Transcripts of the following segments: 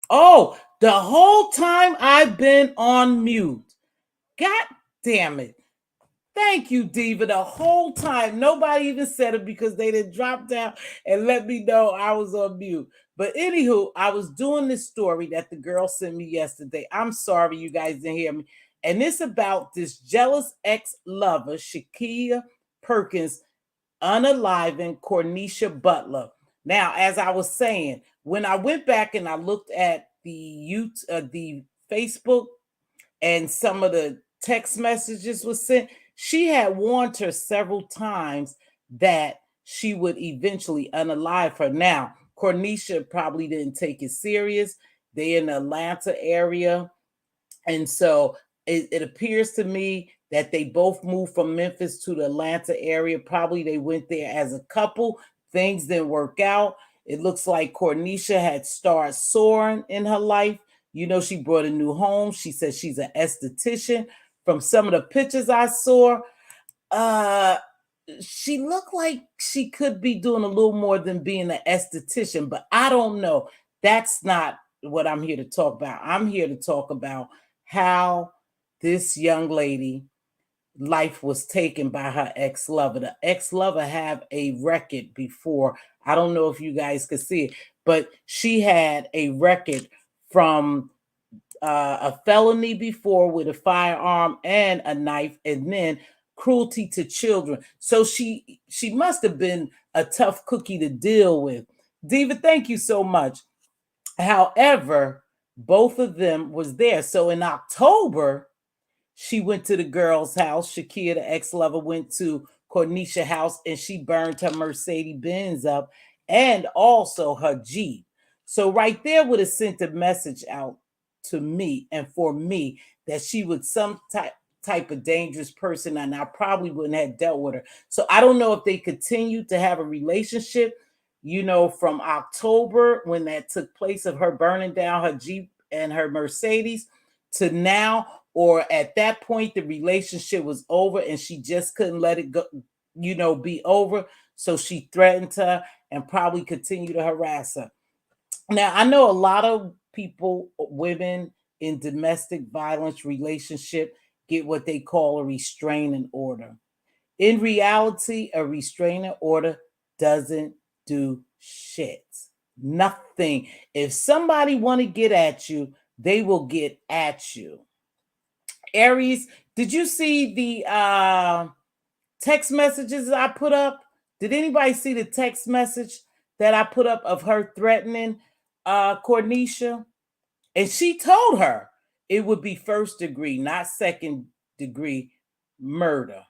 Oh, the whole time I've been on mute. God damn it. Thank you, Diva. The whole time. Nobody even said it because they didn't drop down and let me know I was on mute. But anywho, I was doing this story that the girl sent me yesterday. I'm sorry you guys didn't hear me. And it's about this jealous ex-lover, Shaquilla Perkins, unaliving Cornisha Butler. Now, as I was saying, when I went back and I looked at the Facebook and some of the text messages was sent, she had warned her several times that she would eventually unalive her. Now, Cornisha probably didn't take it serious. They're in the Atlanta area. And so it appears to me that they both moved from Memphis to the Atlanta area. Probably they went there as a couple. Things didn't work out. It looks like Cornisha had started soaring in her life. You know, she brought a new home. She said she's an esthetician. From some of the pictures I saw, uh, she looked like she could be doing a little more than being an esthetician, but I don't know. That's not what I'm here to talk about. I'm here to talk about how this young lady life was taken by her ex-lover. The ex-lover have a record before. I don't know if you guys could see it, but she had a record from a felony before with a firearm and a knife, and then cruelty to children. So she must have been a tough cookie to deal with. Diva, thank you so much. However, both of them was there. So in October, she went to the girl's house. Shaquilla, the ex-lover, went to Cornisha house and she burned her Mercedes Benz up and also her Jeep. So right there would have sent a message out to me and for me that she was some type of dangerous person and I probably wouldn't have dealt with her. So I don't know if they continued to have a relationship, you know, from October when that took place of her burning down her Jeep and her Mercedes to now, or at that point the relationship was over and she just couldn't let it go, you know, be over. So she threatened her and probably continued to harass her. Now, I know a lot of people, women in domestic violence relationship, get what they call a restraining order. In reality, a restraining order doesn't do shit. Nothing. If somebody want to get at you, they will get at you. Aries, did you see the text messages I put up? Did anybody see the text message that I put up of her threatening Cornisha? And she told her it would be first degree, not second degree murder.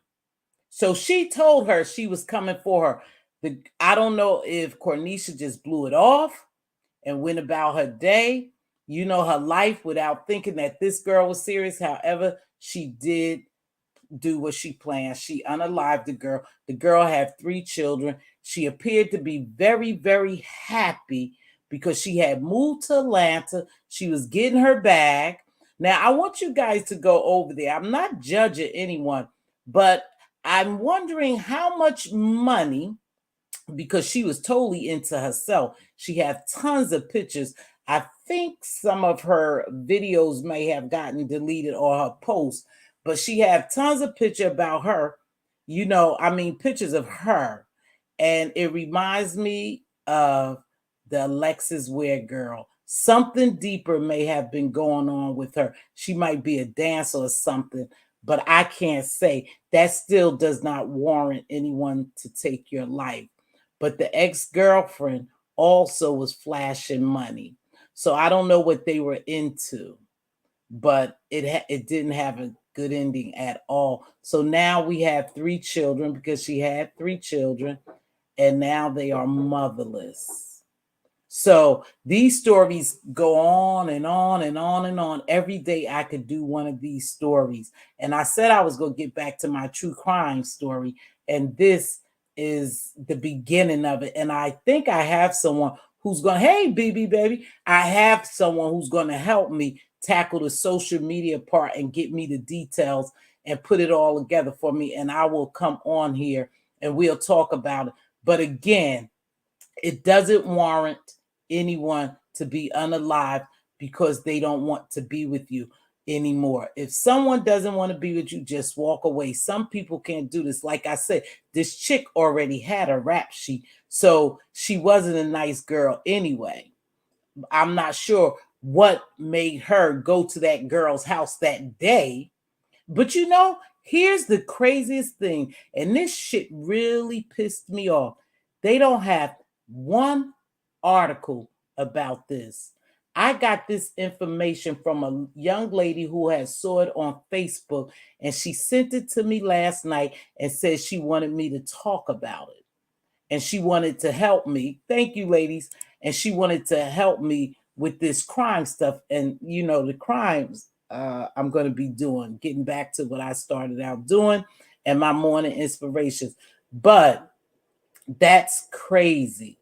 So she told her she was coming for her. I don't know if Cornisha just blew it off and went about her day, you know, her life without thinking that this girl was serious. However, she did do what she planned. She unalived the girl. The girl had 3 children. She appeared to be very, very happy because she had moved to Atlanta. She was getting her bag. Now, I want you guys to go over there. I'm not judging anyone, but I'm wondering how much money, because she was totally into herself. She had tons of pictures. I think some of her videos may have gotten deleted or her posts, but she had tons of pictures about her, you know, I mean, pictures of her. And it reminds me of the Alexis Ware girl. Something deeper may have been going on with her. She might be a dancer or something, but I can't say. That still does not warrant anyone to take your life. But the ex-girlfriend also was flashing money. So I don't know what they were into, but it didn't have a good ending at all. So now we have 3 children because she had 3 children and now they are motherless. So these stories go on and on and on and on. Every day I could do one of these stories. And I said I was going to get back to my true crime story. And this is the beginning of it. And I think I have someone who's going, hey, BB baby, I have someone who's going to help me tackle the social media part and get me the details and put it all together for me. And I will come on here and we'll talk about it. But again, it doesn't warrant anyone to be unalive because they don't want to be with you anymore. If someone doesn't want to be with you, just walk away. Some people can't do this. Like I said, this chick already had a rap sheet, so she wasn't a nice girl anyway. I'm not sure what made her go to that girl's house that day. But you know, here's the craziest thing, and this shit really pissed me off. They don't have one article about this. I got this information from a young lady who had saw it on Facebook, and she sent it to me last night and said she wanted me to talk about it. And she wanted to help me. Thank you, ladies. And she wanted to help me with this crime stuff. And you know, the crimes I'm going to be doing, getting back to what I started out doing and my morning inspirations. But that's crazy.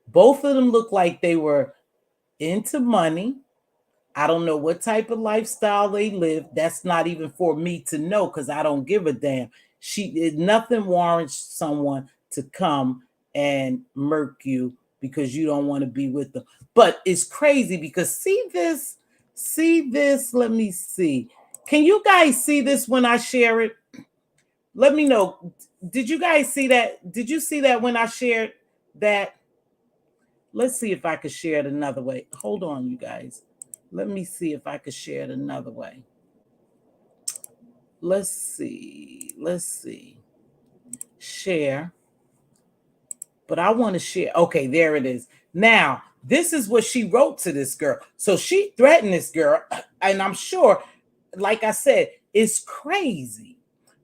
Both of them look like they were into money. I don't know what type of lifestyle they live. That's not even for me to know because I don't give a damn. Nothing warrants someone to come and murk you because you don't want to be with them. But it's crazy because see this, let me see. Can you guys see this when I share it? Let me know. Did you guys see that? Did you see that when I shared that? Let's see if I could share it another way. Hold on, you guys. Let me see if I could share it another way. Let's see. Share. But I want to share. Okay, there it is. Now, this is what she wrote to this girl. So she threatened this girl. And I'm sure, like I said, it's crazy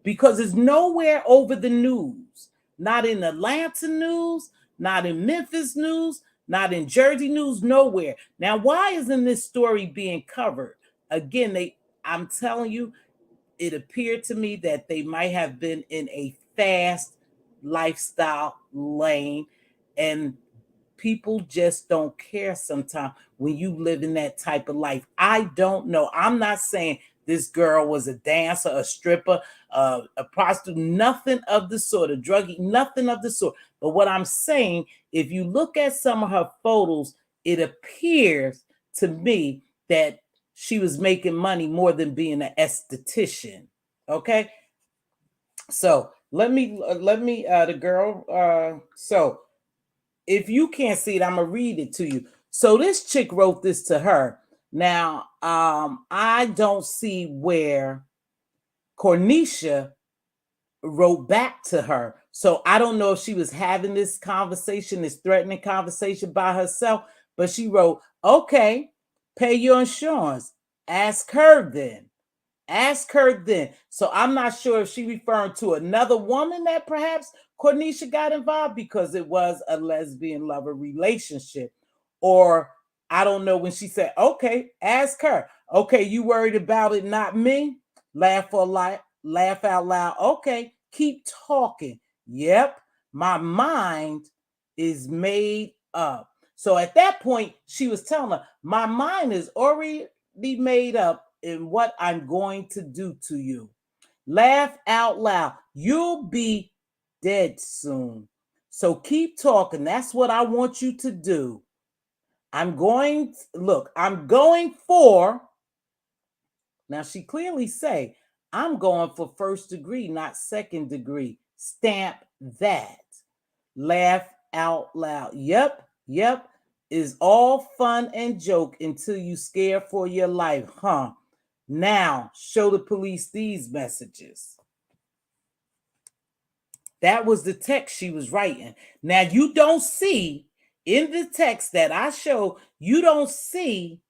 because it's nowhere over the news. Not in Atlanta news, not in Memphis news, not in Jersey news, nowhere. Now, why isn't this story being covered? Again, I'm telling you, it appeared to me that they might have been in a fast lifestyle lane, and people just don't care sometimes when you live in that type of life. I don't know. I'm not saying this girl was a dancer, a stripper, a prostitute, nothing of the sort, a druggie, nothing of the sort. But what I'm saying, if you look at some of her photos, it appears to me that she was making money more than being an esthetician. Okay. So the girl, so if you can't see it, I'm gonna read it to you. So this chick wrote this to her. Now, I don't see where Cornisha wrote back to her. So I don't know if she was having this conversation, this threatening conversation by herself, but she wrote, okay, pay your insurance. Ask her then. Ask her then. So I'm not sure if she referring to another woman that perhaps Cornisha got involved because it was a lesbian lover relationship. Or I don't know when she said, okay, ask her. Okay, you worried about it, not me? Laugh out loud. Okay, keep talking. Yep, my mind is made up. So at that point, she was telling her, my mind is already made up in what I'm going to do to you. Laugh out loud. You'll be dead soon. So keep talking. That's what I want you to do. I'm going for, now she clearly say, I'm going for first degree, not second degree. Stamp that. Laugh out loud. Yep. Is all fun and joke until you scare for your life, huh? Now, show the police these messages. That was the text she was writing. Now, you don't see in the text that I show, you don't see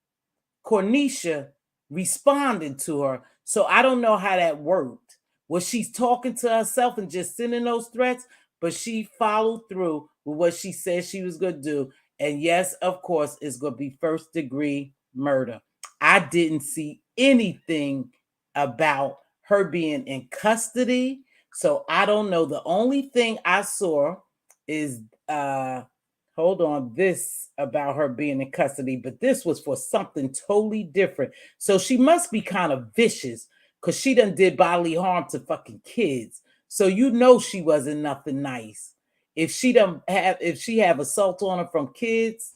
Cornisha responding to her. So I don't know how that worked. Was she talking to herself and just sending those threats? But she followed through with what she said she was going to do. And yes, of course, it's going to be first degree murder. I didn't see anything about her being in custody. So I don't know. The only thing I saw is hold on, this about her being in custody, but this was for something totally different. So she must be kind of vicious because she done did bodily harm to fucking kids. So you know she wasn't nothing nice. If she have assault on her from kids,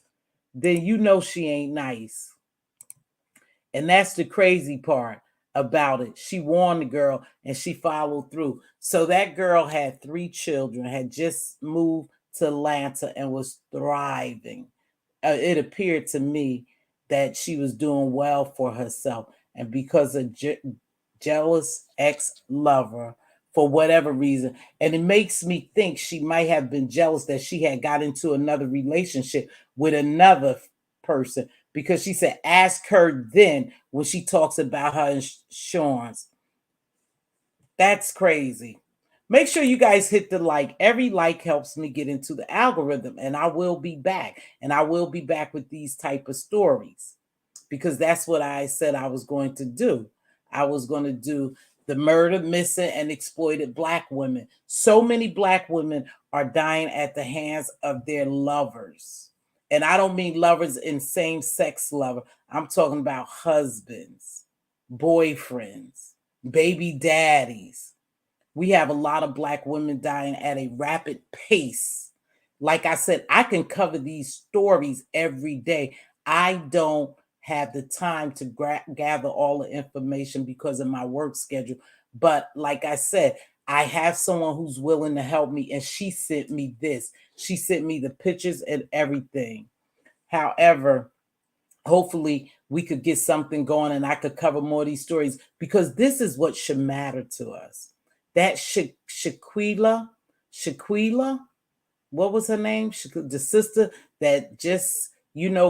then you know she ain't nice. And that's the crazy part about it. She warned the girl and she followed through. So that girl had 3 children, had just moved to Atlanta and was thriving. It appeared to me that she was doing well for herself. And because of jealous ex-lover, for whatever reason, and it makes me think she might have been jealous that she had got into another relationship with another person, because she said, ask her then when she talks about her insurance. That's crazy. Make sure you guys hit the like. Every like helps me get into the algorithm, and I will be back. And I will be back with these type of stories, because that's what I said I was going to do. I was going to do the murder, missing, and exploited Black women. So many Black women are dying at the hands of their lovers. And I don't mean lovers in same-sex lover. I'm talking about husbands, boyfriends, baby daddies. We have a lot of Black women dying at a rapid pace. Like I said, I can cover these stories every day. I don't have the time to gather all the information because of my work schedule. But like I said, I have someone who's willing to help me, and she sent me this. She sent me the pictures and everything. However, hopefully we could get something going and I could cover more of these stories, because this is what should matter to us. That Shaquilla, what was her name? The sister that just,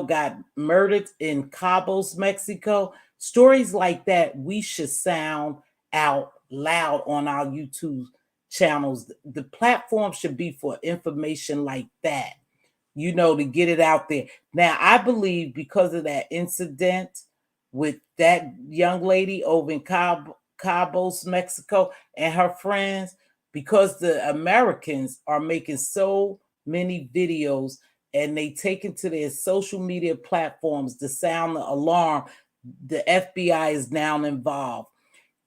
got murdered in Cabos, Mexico. Stories like that, we should sound out loud on our YouTube channels. The platform should be for information like that, to get it out there. Now, I believe because of that incident with that young lady over in Cabos, Mexico, and her friends, because the Americans are making so many videos and they take it to their social media platforms to sound the alarm, the FBI is now involved.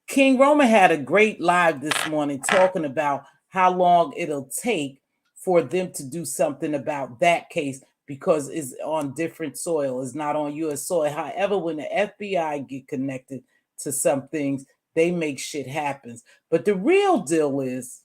King Roman had a great live this morning talking about how long it'll take for them to do something about that case, because it's on different soil. It's not on U.S. soil. However, when the FBI get connected to some things, they make shit happen. But the real deal is,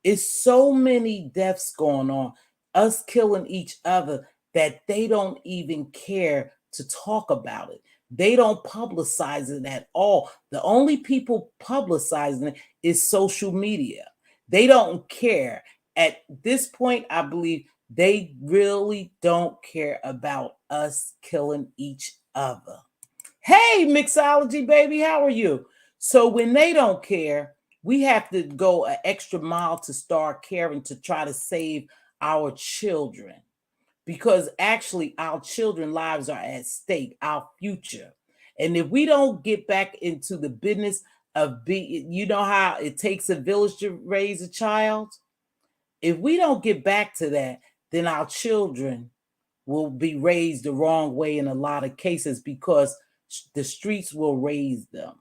it's so many deaths going on, us killing each other, that they don't even care to talk about it. They don't publicize it at all. The only people publicizing it is social media. They don't care. At this point, I believe they really don't care about us killing each other. Hey, mixology baby, how are you? So when they don't care, we have to go an extra mile to start caring, to try to save our children, because actually our children's lives are at stake, our future. And if we don't get back into the business of being, how it takes a village to raise a child, if we don't get back to that, then our children will be raised the wrong way in a lot of cases, because the streets will raise them.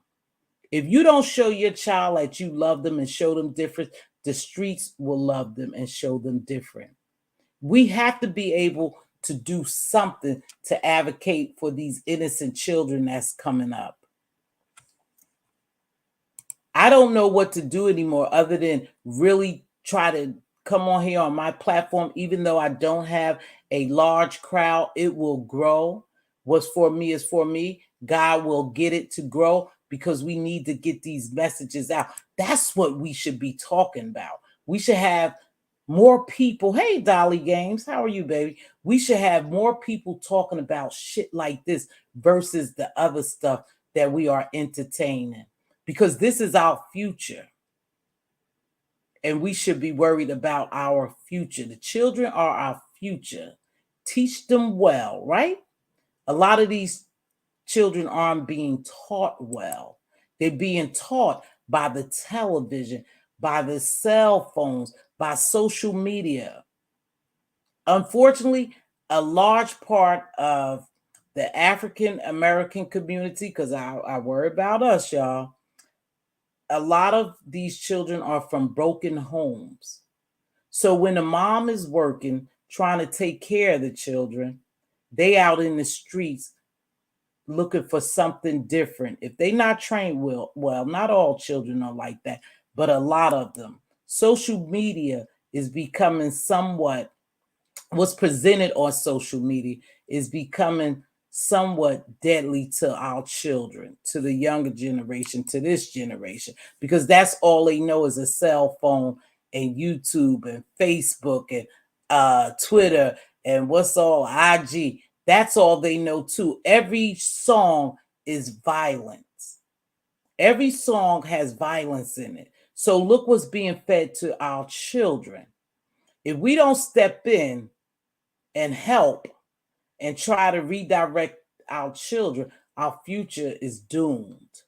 If you don't show your child that you love them and show them different, the streets will love them and show them different. We have to be able to do something to advocate for these innocent children that's coming up. I don't know what to do anymore other than really try to come on here on my platform. Even though I don't have a large crowd, it will grow. What's for me is for me. God will get it to grow, because we need to get these messages out. That's what we should be talking about. We should have more people. Hey, Dolly Games, how are you, baby? We should have more people talking about shit like this versus the other stuff that we are entertaining, because this is our future. And we should be worried about our future. The children are our future. Teach them well, right? A lot of these children aren't being taught well. They're being taught by the television, by the cell phones, by social media. Unfortunately, a large part of the African American community, because I worry about us, y'all, a lot of these children are from broken homes. So when the mom is working, trying to take care of the children, They out in the streets looking for something different. If they not trained well, not all children are like that, but a lot of them. Social media is becoming somewhat, what's presented on social media is becoming somewhat deadly to our children, to the younger generation, to this generation, because that's all they know is a cell phone and YouTube and Facebook and Twitter and what's all IG. That's all they know too. Every song is violence. Every song has violence in it. So look what's being fed to our children. If we don't step in and help and try to redirect our children, our future is doomed.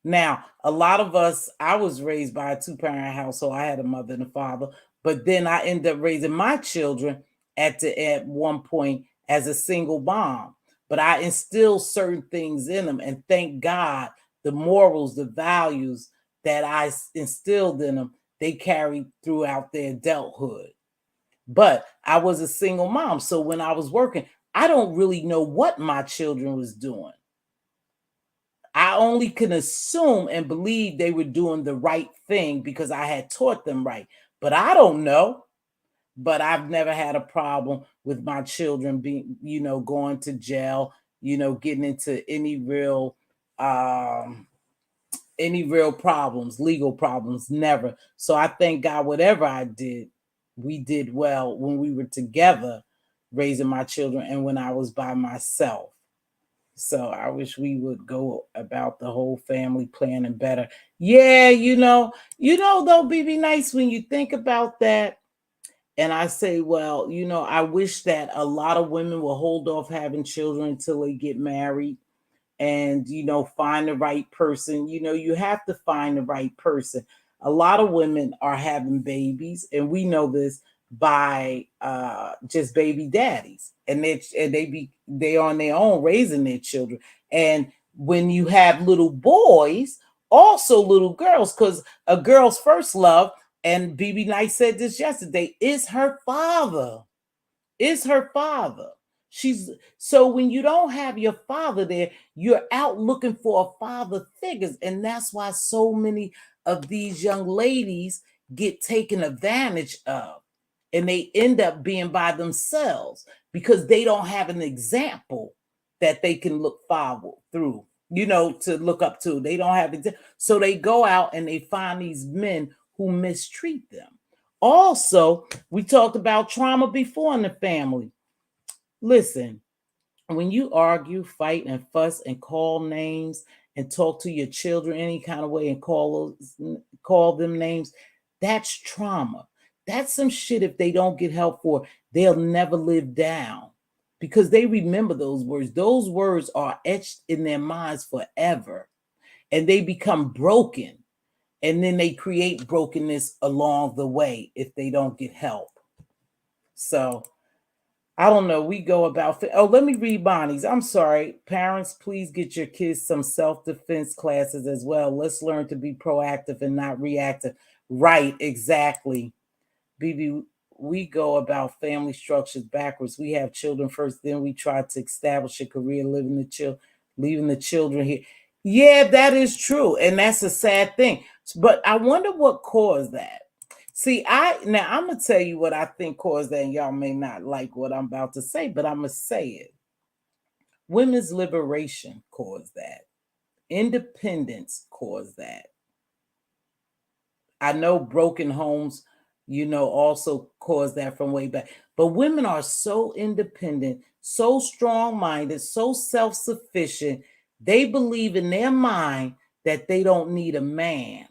Now, a lot of us, I was raised by a two-parent household. I had a mother and a father, but then I ended up raising my children at one point as a single mom. But I instilled certain things in them, and thank God the morals, the values that I instilled in them, they carried throughout their adulthood. But I was a single mom, so when I was working, I don't really know what my children was doing. I only can assume and believe they were doing the right thing because I had taught them right. But I don't know. But I've never had a problem with my children being, going to jail, getting into any real problems, legal problems, never. So I thank God whatever I did, we did well when we were together raising my children and when I was by myself. So I wish we would go about the whole family planning better. Yeah, though, be nice when you think about that. And I say, well, I wish that a lot of women will hold off having children until they get married and find the right person. You have to find the right person. A lot of women are having babies, and we know this by just baby daddies, and they on their own raising their children. And when you have little boys, also little girls, because a girl's first love, and BB Nice said this yesterday, is her father. Is her father. So when you don't have your father there, you're out looking for a father figures. And that's why so many of these young ladies get taken advantage of. And they end up being by themselves because they don't have an example that they can look forward through, to look up to. They don't have it. So they go out and they find these men who mistreat them. Also, we talked about trauma before in the family. Listen, when you argue, fight, and fuss and call names and talk to your children any kind of way and call them names, that's trauma. That's some shit if they don't get help for, they'll never live down because they remember those words. Those words are etched in their minds forever and they become broken. And then they create brokenness along the way if they don't get help. So I don't know. We go about. Let me read Bonnie's. I'm sorry. Parents, please get your kids some self-defense classes as well. Let's learn to be proactive and not reactive. Right, exactly. BB, we go about family structures backwards. We have children first, then we try to establish a career, leaving the children here. Yeah, that is true. And that's a sad thing. But I wonder what caused that. See, I'm gonna tell you what I think caused that, and y'all may not like what I'm about to say, but I'm gonna say it. Women's liberation caused that. Independence caused that. I know broken homes, also caused that from way back. But women are so independent, so strong-minded, so self-sufficient. They believe in their mind that they don't need a man.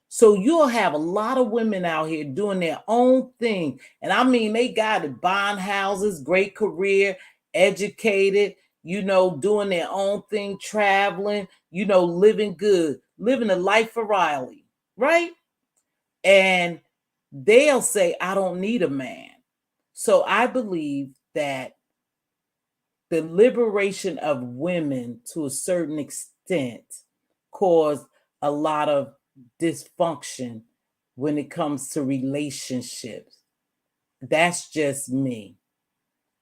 So you'll have a lot of women out here doing their own thing. And I mean, they got it, buying houses, great career, educated, doing their own thing, traveling, living good, living a life for Riley, right? And they'll say, I don't need a man. So I believe that the liberation of women to a certain extent caused a lot of dysfunction when it comes to relationships. That's just me.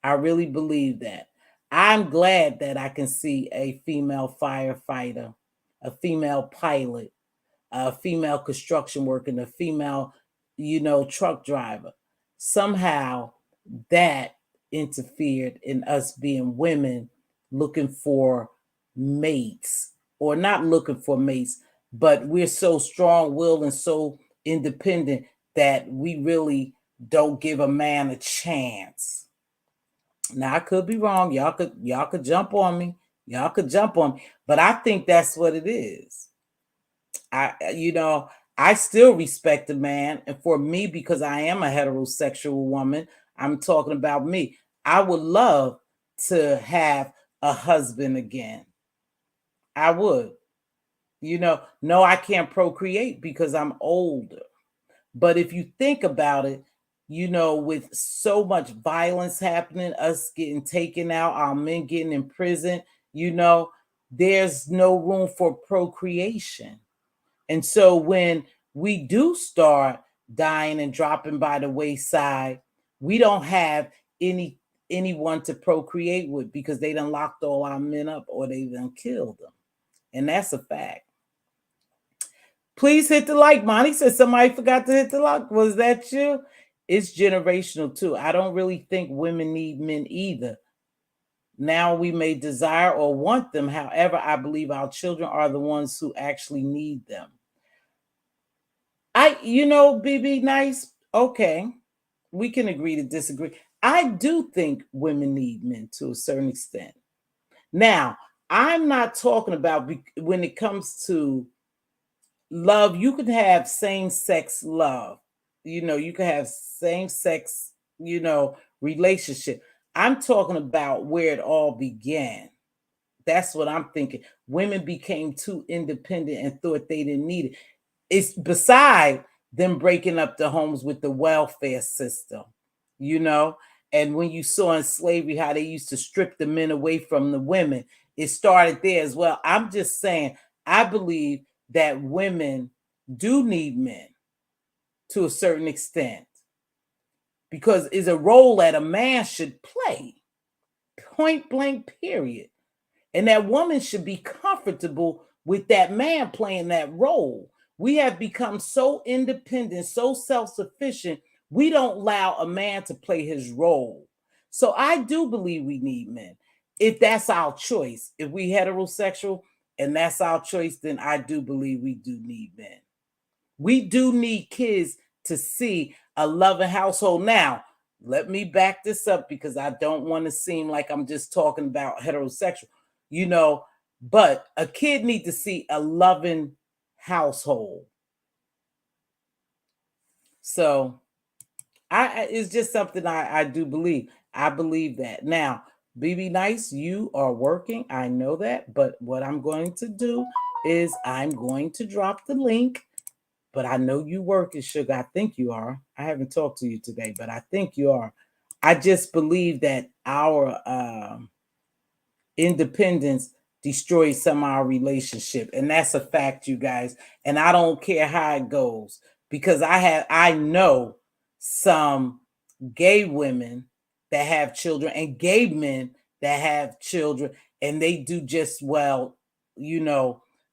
I really believe that. I'm glad that I can see a female firefighter, a female pilot, a female construction worker, and a female, truck driver. Somehow that interfered in us being women looking for mates, or not looking for mates, but we're so strong-willed and so independent that we really don't give a man a chance. Now I could be wrong. Y'all could jump on me. Y'all could jump on me, but I think that's what it is. I still respect a man, and for me, because I am a heterosexual woman, I'm talking about me. I would love to have a husband again. I would. No, I can't procreate because I'm older. But if you think about it, with so much violence happening, us getting taken out, our men getting in prison, there's no room for procreation. And so when we do start dying and dropping by the wayside, we don't have anyone to procreate with because they done locked all our men up or they done killed them. And that's a fact. Please hit the like. Monty said somebody forgot to hit the like. Was that you? It's generational too. I don't really think women need men either. Now we may desire or want them. However, I believe our children are the ones who actually need them. BB Nice. Okay. We can agree to disagree. I do think women need men to a certain extent. Now, I'm not talking about when it comes to love. You can have same-sex love. You can have same-sex, relationship. I'm talking about where it all began. That's what I'm thinking. Women became too independent and thought they didn't need it. It's beside them breaking up the homes with the welfare system, and when you saw in slavery how they used to strip the men away from the women, it started there as well. I'm just saying, I believe that women do need men to a certain extent because it's a role that a man should play, point blank, period. And that woman should be comfortable with that man playing that role. We have become so independent, so self-sufficient, we don't allow a man to play his role. So I do believe we need men. If that's our choice, if we heterosexual and that's our choice, then I do believe we do need men. We do need kids to see a loving household. Now, let me back this up because I don't want to seem like I'm just talking about heterosexual, but a kid need to see a loving household. So it's just something I do believe. I believe that. Now, BB Nice, you are working. I know that. But what I'm going to do is I'm going to drop the link. But I know you working, sugar. I think you are. I haven't talked to you today, but I think you are. I just believe that our independence destroys some of our relationship, and that's a fact, you guys. And I don't care how it goes because I know some gay women that have children and gay men that have children, and they do just well,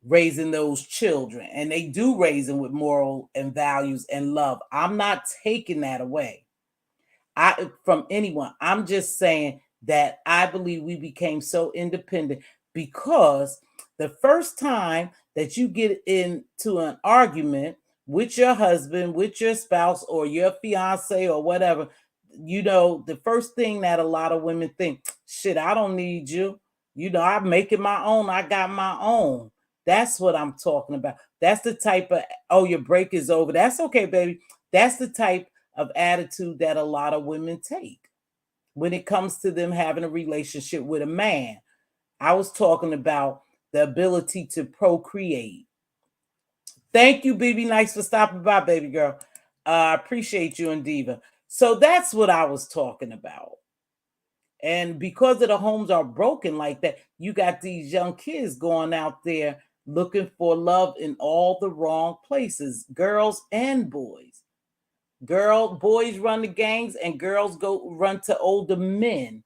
raising those children, and they do raise them with moral and values and love. I'm not taking that away from anyone. I'm just saying that I believe we became so independent because the first time that you get into an argument with your husband, with your spouse, or your fiance, or whatever, the first thing that a lot of women think, shit, I don't need you. I'm making my own. I got my own. That's what I'm talking about. That's the type of, oh, your break is over. That's okay, baby. That's the type of attitude that a lot of women take when it comes to them having a relationship with a man. I was talking about the ability to procreate. Thank you, BB Nice, for stopping by, baby girl. I appreciate you and Diva. So that's what I was talking about. And because of the homes are broken like that, you got these young kids going out there looking for love in all the wrong places, girls and boys. Boys run the gangs and girls go run to older men,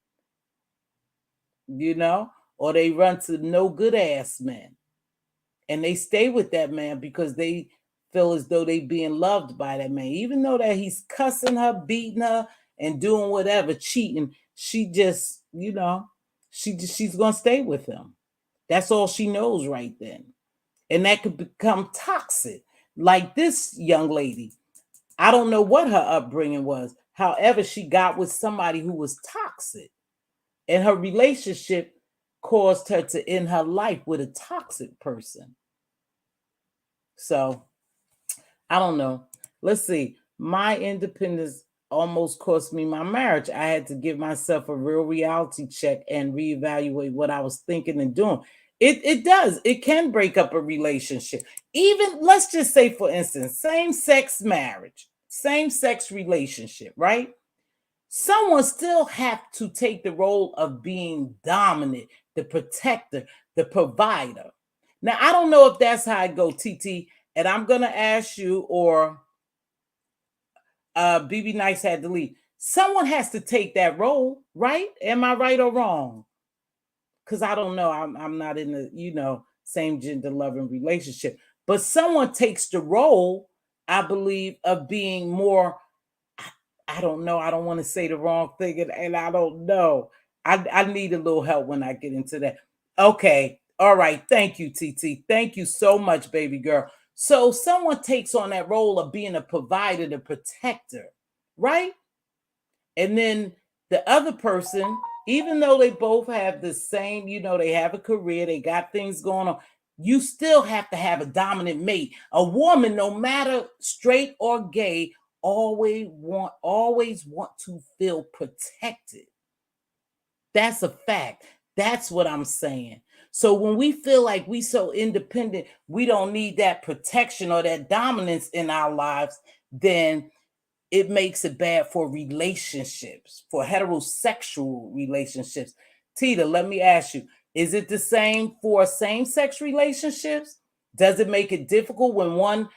or they run to no good ass men. And they stay with that man because they feel as though they being loved by that man. Even though that he's cussing her, beating her, and doing whatever, cheating, she just, she's gonna stay with him. That's all she knows right then. And that could become toxic. Like this young lady. I don't know what her upbringing was. However, she got with somebody who was toxic. And her relationship caused her to end her life with a toxic person. So, I don't know. Let's see. My independence almost cost me my marriage. I had to give myself a real reality check and reevaluate what I was thinking and doing. It does. It can break up a relationship. Even, let's just say, for instance, same-sex marriage, same-sex relationship, right? Someone still have to take the role of being dominant, the protector, the provider. Now, I don't know if that's how I go, TT, and I'm going to ask you, or BB Nice had to leave. Someone has to take that role, right? Am I right or wrong? Because I don't know. I'm not in the, same gender loving relationship. But someone takes the role, I believe, of being more, I don't know. I don't want to say the wrong thing, and I don't know. I need a little help when I get into that. Okay. All right. Thank you, TT. Thank you so much, baby girl. So someone takes on that role of being a provider, the protector, right? And then the other person, even though they both have the same, they have a career, they got things going on, you still have to have a dominant mate. A woman, no matter straight or gay, always want to feel protected. That's a fact. That's what I'm saying. So when we feel like we so independent, we don't need that protection or that dominance in our lives, then it makes it bad for relationships, for heterosexual relationships. Tita, let me ask you, is it the same for same-sex relationships? Does it make it difficult when one,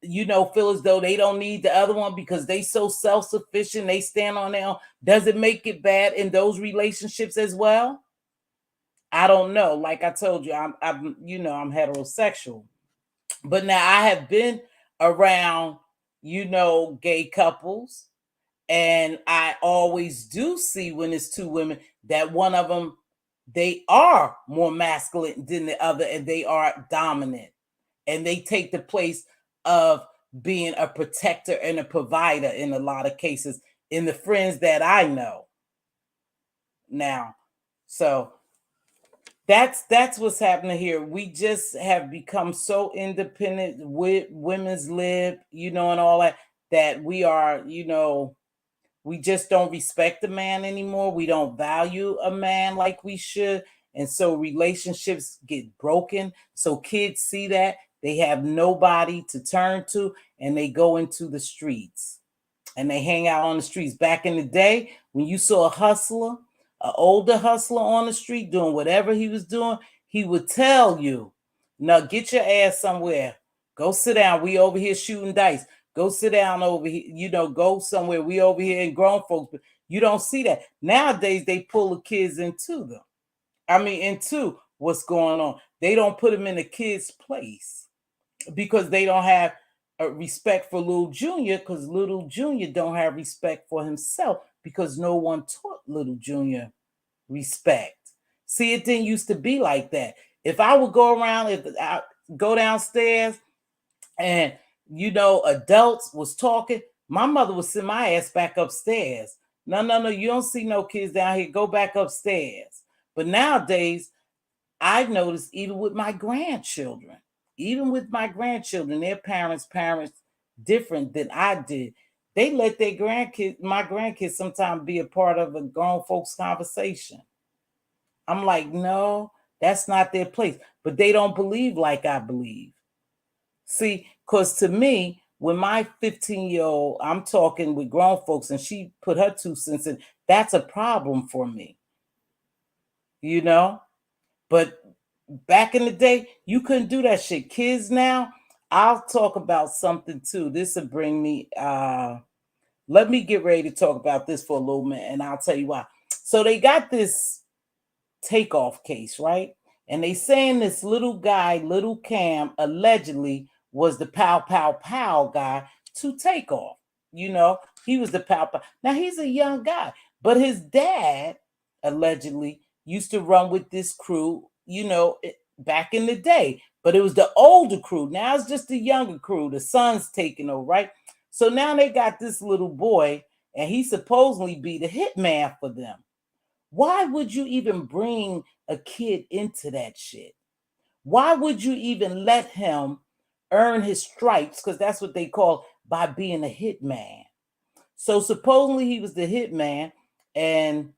feel as though they don't need the other one because they so self-sufficient, they stand on their own? Does it make it bad in those relationships as well? I don't know. Like I told you, I'm heterosexual. But now I have been around, gay couples, and I always do see when it's two women that one of them, they are more masculine than the other, and they are dominant, and they take the place of being a protector and a provider in a lot of cases in the friends that I know now. So that's what's happening here. We just have become so independent with women's lib, and all that we are, we just don't respect a man anymore. We don't value a man like we should. And so relationships get broken. So kids see that. They have nobody to turn to, and they go into the streets and they hang out on the streets. Back in the day, when you saw a hustler, an older hustler on the street doing whatever he was doing, he would tell you, "No, get your ass somewhere. Go sit down. We over here shooting dice. Go sit down over here. Go somewhere. We over here in grown folks." But you don't see that nowadays. They pull the kids into them. Into what's going on. They don't put them in the kids' place because they don't have a respect for little Junior, because little Junior don't have respect for himself because no one taught little Junior respect. See, it didn't used to be like that. If I would go around, if I go downstairs and adults was talking, my mother would send my ass back upstairs. No, you don't see no kids down here. Go back upstairs. But nowadays, I've noticed even with my grandchildren, their parents different than I did. They let my grandkids sometimes be a part of a grown folks conversation. I'm like, no, that's not their place. But they don't believe like I believe. See, because to me, when my 15-year-old, I'm talking with grown folks and she put her 2 cents in, that's a problem for me. But back in the day, you couldn't do that shit. Kids now, I'll talk about something too. This will bring me Let me get ready to talk about this for a little minute, and I'll tell you why. So they got this takeoff case, right? And they saying this little guy, little Cam, allegedly was the pow pow pow guy to take off. You know, he was the pow pow. Now he's a young guy, but his dad allegedly used to run with this crew, back in the day. But it was the older crew. Now it's just the younger crew. The son's taking over, right? So now they got this little boy, and he supposedly be the hitman for them. Why would you even bring a kid into that shit? Why would you even let him earn his stripes? Because that's what they call by being a hitman. So supposedly he was the hitman, and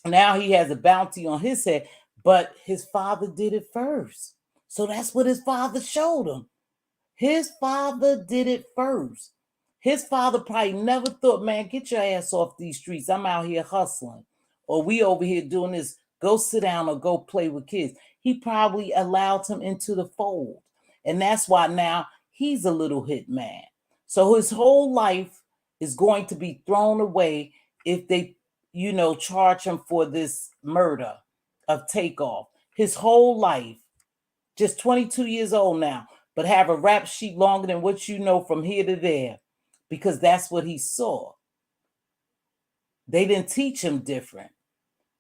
now he has a bounty on his head, but his father did it first. So that's what his father showed him. His father did it first. His father probably never thought, man, get your ass off these streets. I'm out here hustling. Or we over here doing this. Go sit down or go play with kids. He probably allowed him into the fold. And that's why now he's a little hit man. So his whole life is going to be thrown away if they, charge him for this murder of Takeoff. His whole life, just 22 years old now, but have a rap sheet longer than what you know from here to there, because that's what he saw. They didn't teach him different.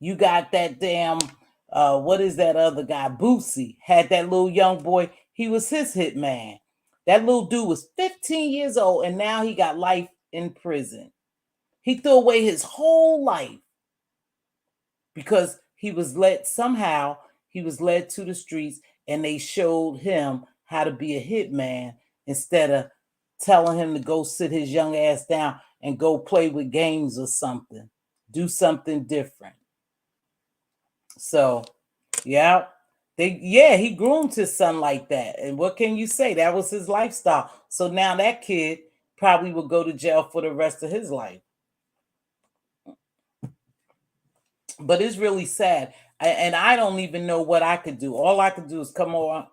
You got that damn, what is that other guy? Boosie had that little young boy. He was his hit man. That little dude was 15 years old, and now he got life in prison. He threw away his whole life because he was led to the streets, and they showed him how to be a hitman instead of telling him to go sit his young ass down and go play with games or something. Do something different. So, yeah. He groomed his son like that. And what can you say? That was his lifestyle. So now that kid probably will go to jail for the rest of his life. But it's really sad. And I don't even know what I could do. All I could do is come on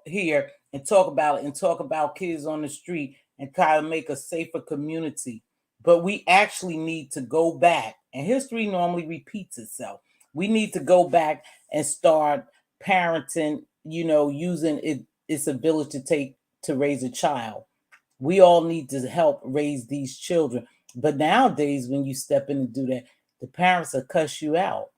here and talk about it and talk about kids on the street and try to make a safer community. But we actually need to go back, and history normally repeats itself. We need to go back and start parenting, using its ability to raise a child. We all need to help raise these children. But nowadays, when you step in and do that, the parents will cuss you out.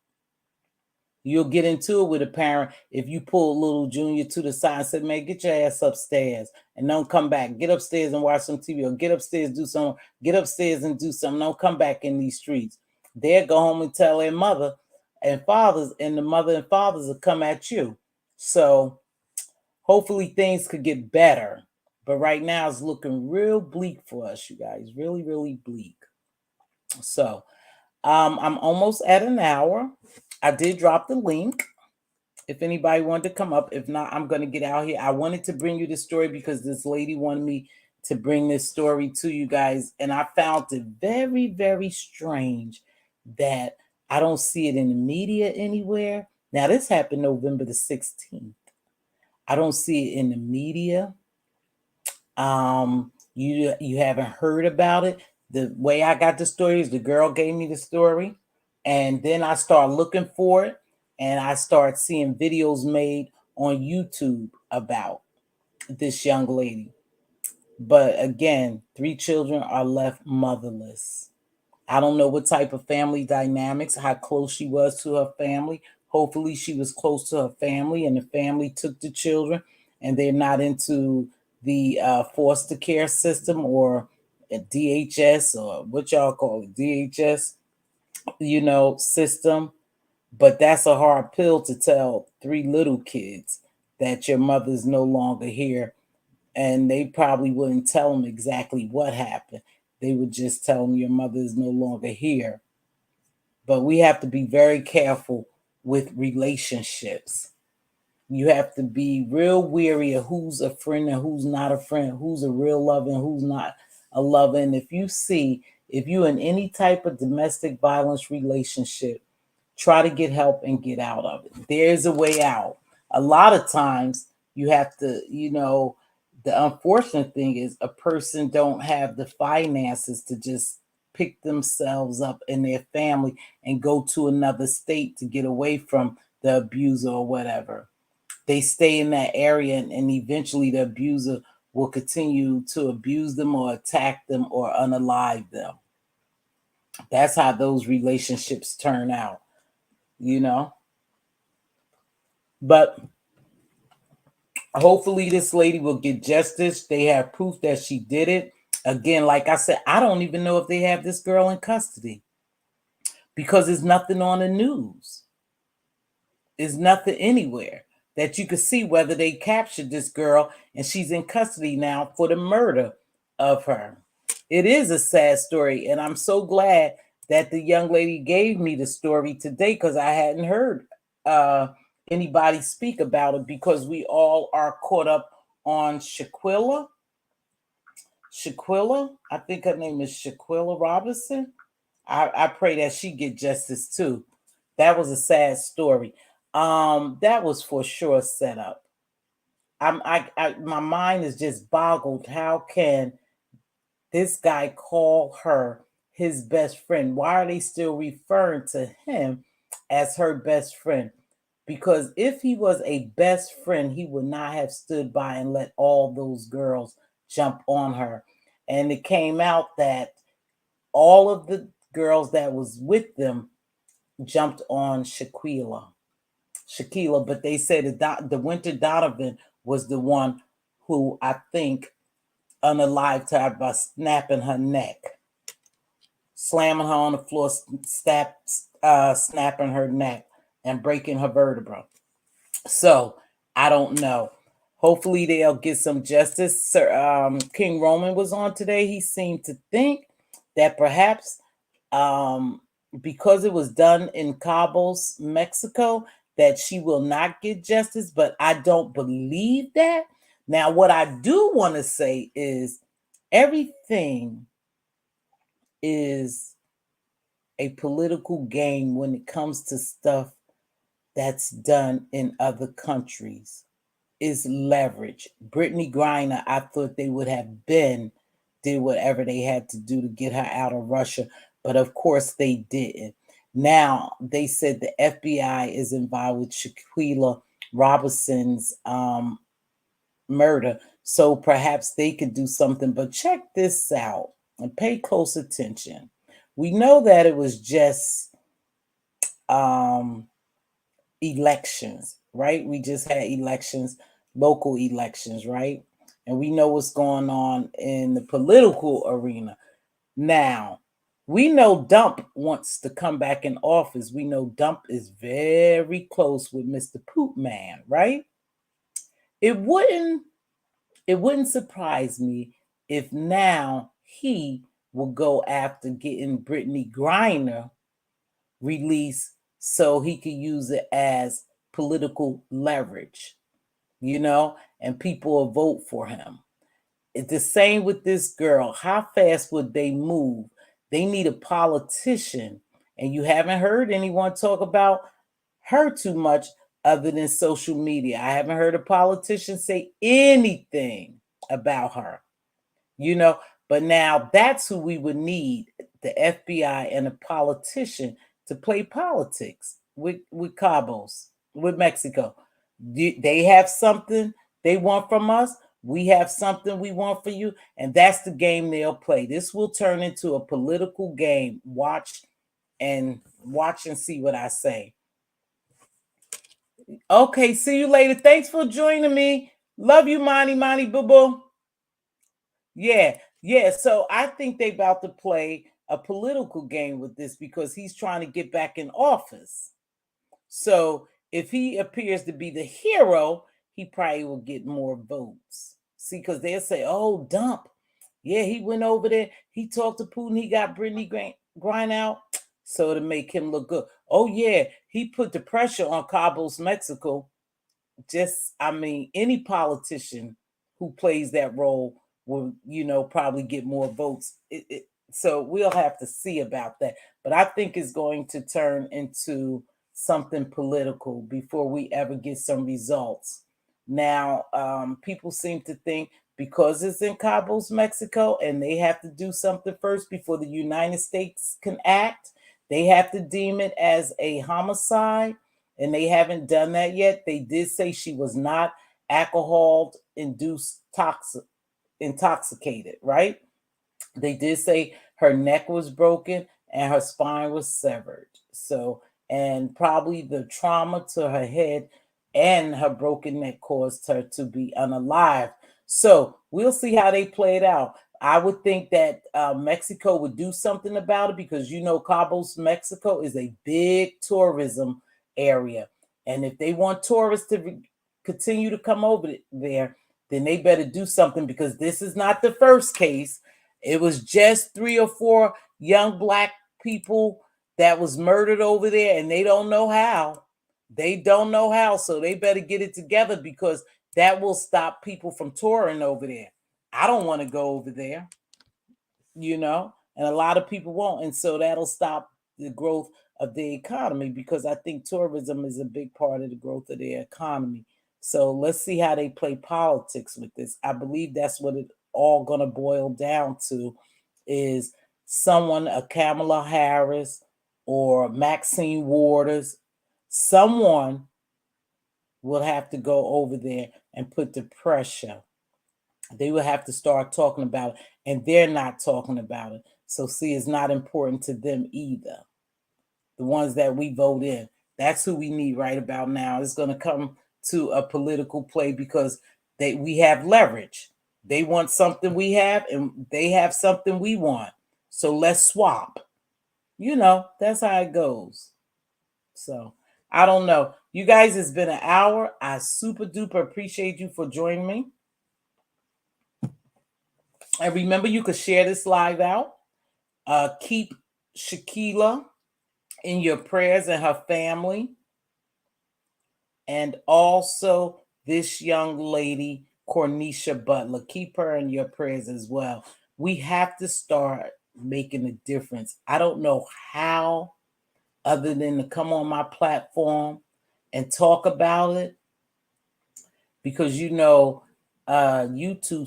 You'll get into it with a parent if you pull little Junior to the side and say, man, get your ass upstairs and don't come back. Get upstairs and watch some TV, or get upstairs, get upstairs and do something. Don't come back in these streets. They'll go home and tell their mother and fathers, and the mother and fathers will come at you. So hopefully things could get better. But right now it's looking real bleak for us, you guys. Really, really bleak. So I'm almost at an hour. I did drop the link if anybody wanted to come up. If not, I'm going to get out here. I wanted to bring you this story because this lady wanted me to bring this story to you guys. And I found it very, very strange that I don't see it in the media anywhere. Now, this happened November the 16th. I don't see it in the media. You haven't heard about it. The way I got the story is the girl gave me the story, and then I started looking for it, and I started seeing videos made on YouTube about this young lady. But again, 3 children are left motherless. I don't know what type of family dynamics, how close she was to her family. Hopefully she was close to her family, and the family took the children, and they're not into the foster care system or DHS, or what y'all call it, DHS, system. But that's a hard pill to tell 3 little kids that your mother's no longer here. And they probably wouldn't tell them exactly what happened. They would just tell them your mother is no longer here. But we have to be very careful with relationships. You have to be real weary of who's a friend and who's not a friend, who's a real lover and who's not a lover. And if you're in any type of domestic violence relationship, try to get help and get out of it. There's a way out. A lot of times you have to, the unfortunate thing is a person don't have the finances to just pick themselves up and their family and go to another state to get away from the abuser or whatever. They stay in that area, and eventually the abuser will continue to abuse them or attack them or unalive them. That's how those relationships turn out, you know. But hopefully this lady will get justice. They have proof that she did it. Again, like I said, I don't even know if they have this girl in custody because there's nothing on the news. There's nothing anywhere that you could see whether they captured this girl and she's in custody now for the murder of her. It is a sad story, and I'm so glad that the young lady gave me the story today because I hadn't heard anybody speak about it because we all are caught up on Shaquilla. I think her name is Shaquilla Robinson. I pray that she get justice too. That was a sad story. That was for sure set up. My mind is just boggled. How can this guy call her his best friend? Why are they still referring to him as her best friend? Because if he was a best friend, he would not have stood by and let all those girls jump on her. And it came out that all of the girls that was with them jumped on Shaquilla, but they said that the Winter Donovan was the one who I think unalived her by snapping her neck, slamming her on the floor, snapping her neck, and breaking her vertebra. So I don't know. Hopefully they'll get some justice. Sir, King Roman was on today. He seemed to think that perhaps because it was done in Cabos, Mexico, that she will not get justice, but I don't believe that. Now, what I do want to say is everything is a political game when it comes to stuff that's done in other countries. Is leverage. Brittany Griner, I thought they would have did whatever they had to do to get her out of Russia, but of course they didn't. Now they said the FBI is involved with Shaquilla Robinson's murder, so perhaps they could do something. But check this out and pay close attention. We know that it was just elections, right? We just had elections, local elections, right? And we know what's going on in the political arena. Now, we know Dump wants to come back in office. We know Dump is very close with Mr. Poop Man, right? It wouldn't surprise me if now he will go after getting Brittany Griner released so he could use it as political leverage, and people will vote for him. It's the same with this girl. How fast would they move? They need a politician, and you haven't heard anyone talk about her too much other than social media. I haven't heard a politician say anything about her, but now that's who we would need, the FBI and a politician to play politics with Cabos, with Mexico. They have something they want from us. We have something we want for you. And that's the game they'll play. This will turn into a political game. Watch and see what I say. Okay, see you later. Thanks for joining me. Love you, Monty, boo-boo. Yeah. So I think they about to play a political game with this because he's trying to get back in office. So if he appears to be the hero, he probably will get more votes. See, because they'll say, oh, Dump. Yeah, he went over there. He talked to Putin. He got Brittany Griner out. So to make him look good. Oh, yeah, he put the pressure on Cabos, Mexico. Any politician who plays that role will, probably get more votes. So we'll have to see about that. But I think it's going to turn into something political before we ever get some results. Now, people seem to think because it's in Cabos, Mexico, and they have to do something first before the United States can act. They have to deem it as a homicide, and they haven't done that yet. They did say she was not alcohol induced intoxicated, right? They did say her neck was broken and her spine was severed. So, and probably the trauma to her head and her broken neck caused her to be unalive. So, we'll see how they play it out. I would think that Mexico would do something about it because Cabos, Mexico is a big tourism area. And if they want tourists to continue to come over there, then they better do something because this is not the first case. It was just 3 or 4 young Black people that was murdered over there, and they don't know how. They don't know how, so they better get it together because that will stop people from touring over there. I don't want to go over there, and a lot of people won't. And so that'll stop the growth of the economy because I think tourism is a big part of the growth of the economy. So let's see how they play politics with this. I believe that's what it all going to boil down to is someone, a Kamala Harris or Maxine Waters, someone will have to go over there and put the pressure. They will have to start talking about it, and they're not talking about it. So, see, it's not important to them either. The ones that we vote in, that's who we need right about now. It's going to come to a political play because we have leverage. They want something we have, and they have something we want. So let's swap. That's how it goes. So I don't know. You guys, it's been an hour. I super duper appreciate you for joining me. And remember, you could share this live out. Keep Shaquilla in your prayers and her family. And also this young lady, Cornisha Butler. Keep her in your prayers as well. We have to start making a difference. I don't know how, other than to come on my platform and talk about it. Because YouTube,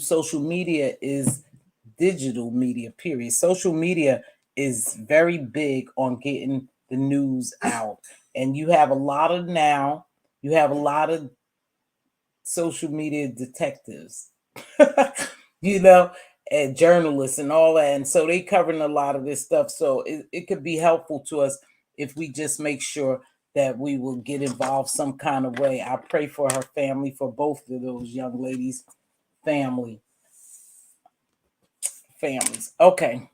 social media is digital media, period. Social media is very big on getting the news out. And you have a lot of social media detectives, and journalists and all that. And so they covering a lot of this stuff. So it could be helpful to us if we just make sure that we will get involved some kind of way. I pray for her family, for both of those young ladies' families. Okay.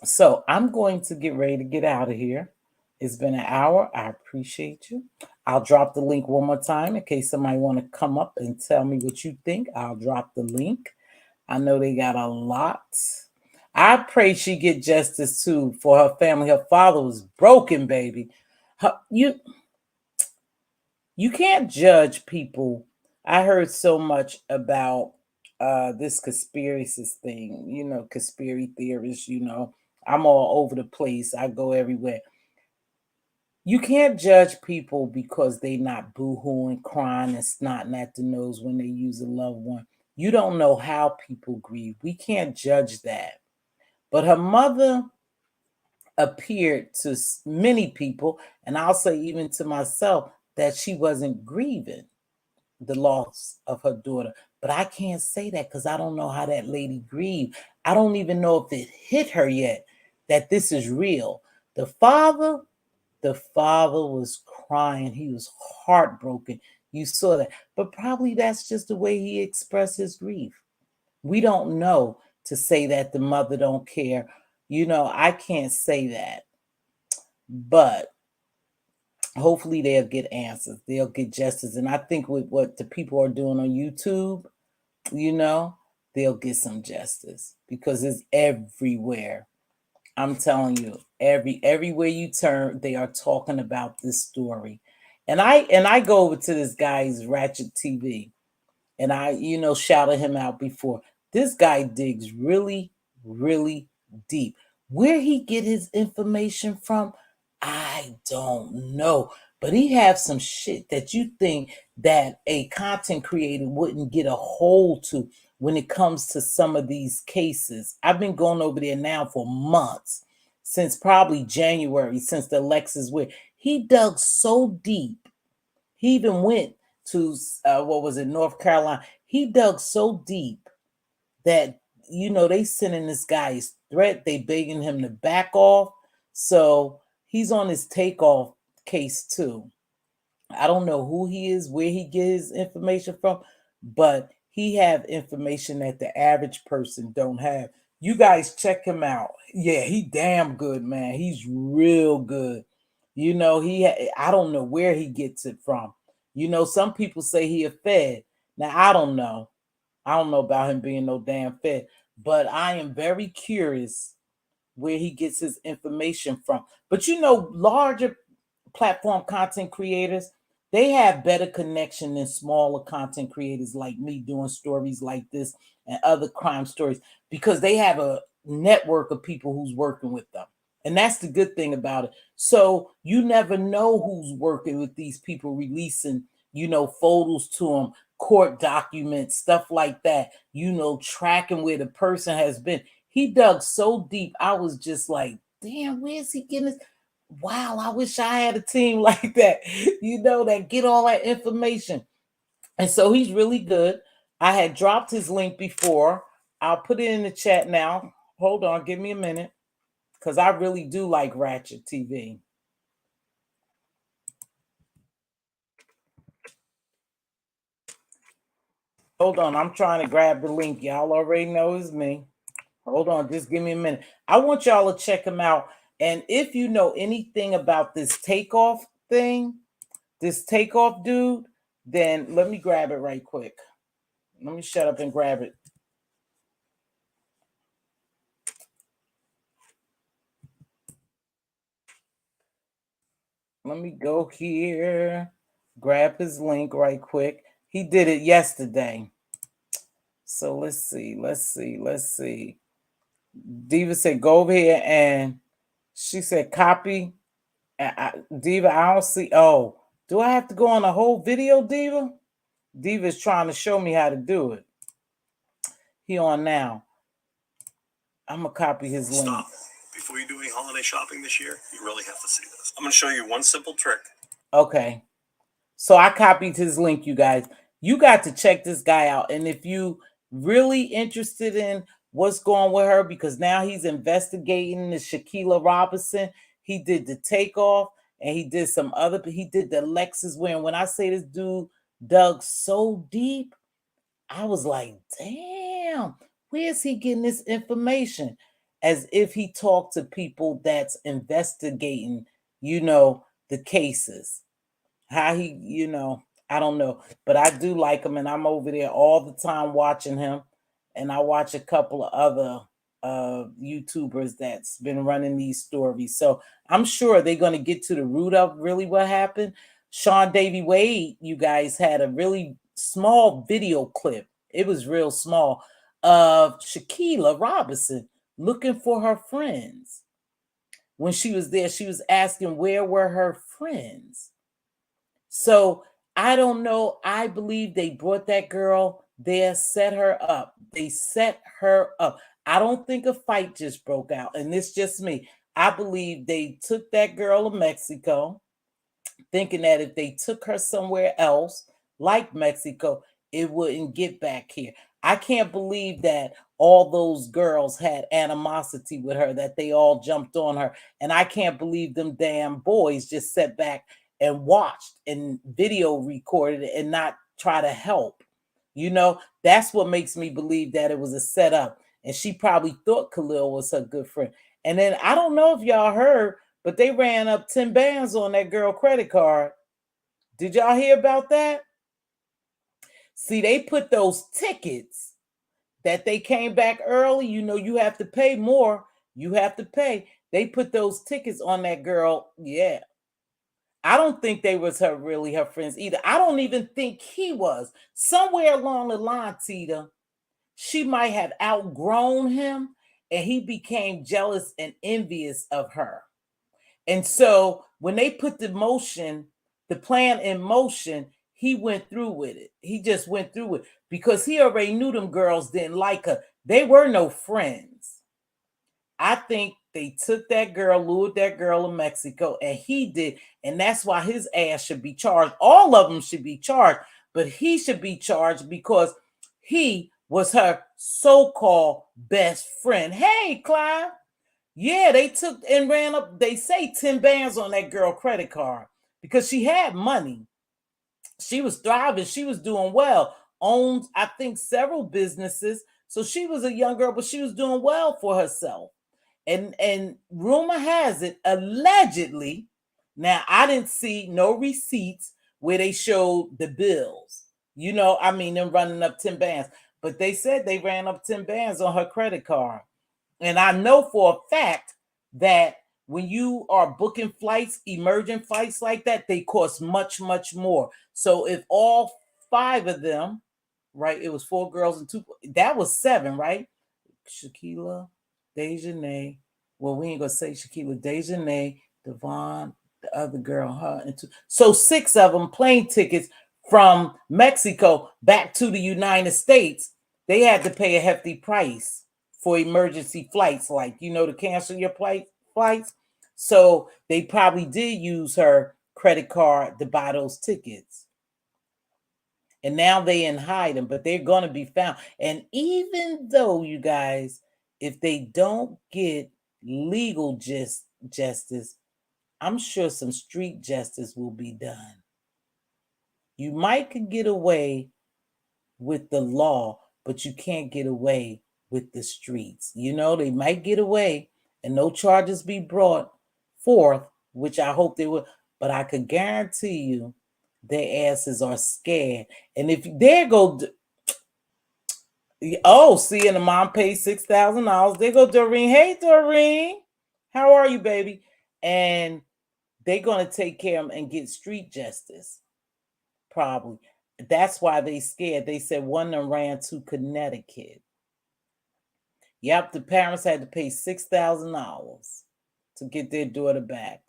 So I'm going to get ready to get out of here. It's been an hour. I appreciate you. I'll drop the link one more time in case somebody want to come up and tell me what you think. I'll drop the link. I know they got a lot. I pray she get justice too for her family. Her father was broken, baby. You can't judge people. I heard so much about this conspiracy thing, conspiracy theorists, I'm all over the place. I go everywhere. You can't judge people because they not boo-hooing, crying, and snotting at the nose when they use a loved one. You don't know how people grieve. We can't judge that. But her mother appeared to many people, and I'll say even to myself, that she wasn't grieving the loss of her daughter. But I can't say that because I don't know how that lady grieved. I don't even know if it hit her yet that this is real. The father was crying. He was heartbroken. You saw that. But probably that's just the way he expressed his grief. We don't know to say that the mother don't care. I can't say that. But hopefully they'll get answers. They'll get justice. And I think with what the people are doing on YouTube, they'll get some justice because it's everywhere. I'm telling you, everywhere you turn, they are talking about this story. And I go over to this guy's Ratchet TV, and I, shouted him out before. This guy digs really, really deep. Where he get his information from, I don't know. But he have some shit that you think that a content creator wouldn't get a hold to when it comes to some of these cases. I've been going over there now for months, since probably January, since the Alexis win. He dug so deep. He even went to what was it, North Carolina. He dug so deep that, you know, they sending this guy his threat. They begging him to back off. So he's on his takeoff case too. I don't know who he is, where he get his information from, but he have information that the average person don't have. You guys check him out. Yeah, he damn good, man. He's real good. You know, I don't know where he gets it from. You know, some people say he a Fed. Now I don't know. I don't know about him being no damn Fed, but I am very curious where he gets his information from. But you know, larger platform content creators, they have better connection than smaller content creators like me doing stories like this and other crime stories, because they have a network of people who's working with them. And that's the good thing about it. So you never know who's working with these people, releasing, you know, photos to them, court documents, stuff like that, you know, tracking where the person has been. He dug so deep. I was just like, damn, where's he getting this? Wow, I wish I had a team like that, you know, that get all that information. And so he's really good. I had dropped his link before. I'll put it in the chat now. Hold on, give me a minute, because I really do like Ratchet TV. Hold on, I'm trying to grab the link. Y'all already know it's me. Hold on, just give me a minute. I want y'all to check him out. And if you know anything about this takeoff thing, this takeoff dude, then let me grab it right quick. Let me shut up and grab it. Let me go here, grab his link right quick. He did it yesterday. So let's see. Diva said, go over here, and she said, copy. Diva, I don't see. Oh, do I have to go on a whole video, Diva? Diva's trying to show me how to do it. He on now. I'm going to copy his link. Stop. Before you do any holiday shopping this year, you really have to see this. I'm going to show you one simple trick. Okay. So I copied his link, you guys. You got to check this guy out. And if you really interested in what's going with her, because now he's investigating the Shaquilla Robinson. He did the takeoff, and he did some other, he did the Lexus win. When I say this dude dug so deep, I was like, damn, where's he getting this information? As if he talked to people that's investigating, you know, the cases. How he, you know, I don't know, but I do like him, and I'm over there all the time watching him. And I watch a couple of other YouTubers that's been running these stories. So I'm sure they're going to get to the root of really what happened. Sean Davy Wade, you guys, had a really small video clip. It was real small, of Shaquilla Robinson looking for her friends. When she was there, she was asking where were her friends. So I don't know. I believe they brought that girl there, set her up. They set her up. I don't think a fight just broke out. And it's just me. I believe they took that girl to Mexico, thinking that if they took her somewhere else, like Mexico, it wouldn't get back here. I can't believe that all those girls had animosity with her, that they all jumped on her. And I can't believe them damn boys just sat back and watched and video recorded it and not try to help. You know, that's what makes me believe that it was a setup. And she probably thought Khalil was her good friend. And then I don't know if y'all heard, but they ran up 10 bands on that girl credit card. Did y'all hear about that? See, they put those tickets that they came back early. You know, you have to pay more. You have to pay. They put those tickets on that girl. Yeah. I don't think they was really her friends either. I don't even think he was. Somewhere along the line, Tita, she might have outgrown him, and he became jealous and envious of her. And so when they put the plan in motion, he went through with it. He just went through it because he already knew them girls didn't like her. They were no friends. I think they took that girl, lured that girl in Mexico, and he did. And that's why his ass should be charged. All of them should be charged, but he should be charged because he was her so-called best friend. Hey, Clive. Yeah, they took and ran up, they say 10 bands on that girl credit card because she had money. She was thriving. She was doing well. Owned, I think, several businesses. So she was a young girl, but she was doing well for herself. And rumor has it, allegedly, now I didn't see no receipts where they showed the bills. You know, I mean, them running up 10 bands. But they said they ran up 10 bands on her credit card. And I know for a fact that when you are booking flights, emergent flights like that, they cost much, much more. So if all 5 of them, right, it was 4 girls and 2, that was 7, right? Shaquilla, Dejanay. Well, we ain't gonna say Shaquilla, Dejanay, Devon, the other girl, her, and 2. So 6 of them plane tickets from Mexico back to the United States. They had to pay a hefty price for emergency flights, like, you know, to cancel your flights. So they probably did use her credit card to buy those tickets. And now they in hiding, but they're going to be found. And even though, you guys, if they don't get legal justice, I'm sure some street justice will be done. You might could get away with the law, but you can't get away with the streets. You know, they might get away and no charges be brought forth, which I hope they will, but I could guarantee you their asses are scared. And if there go, oh, see, and the mom paid $6,000. There go Doreen. Hey, Doreen, how are you, baby? And they're gonna take care of them and get street justice, probably. That's why they scared. They said one of them ran to Connecticut. Yep, the parents had to pay $6,000 to get their daughter back.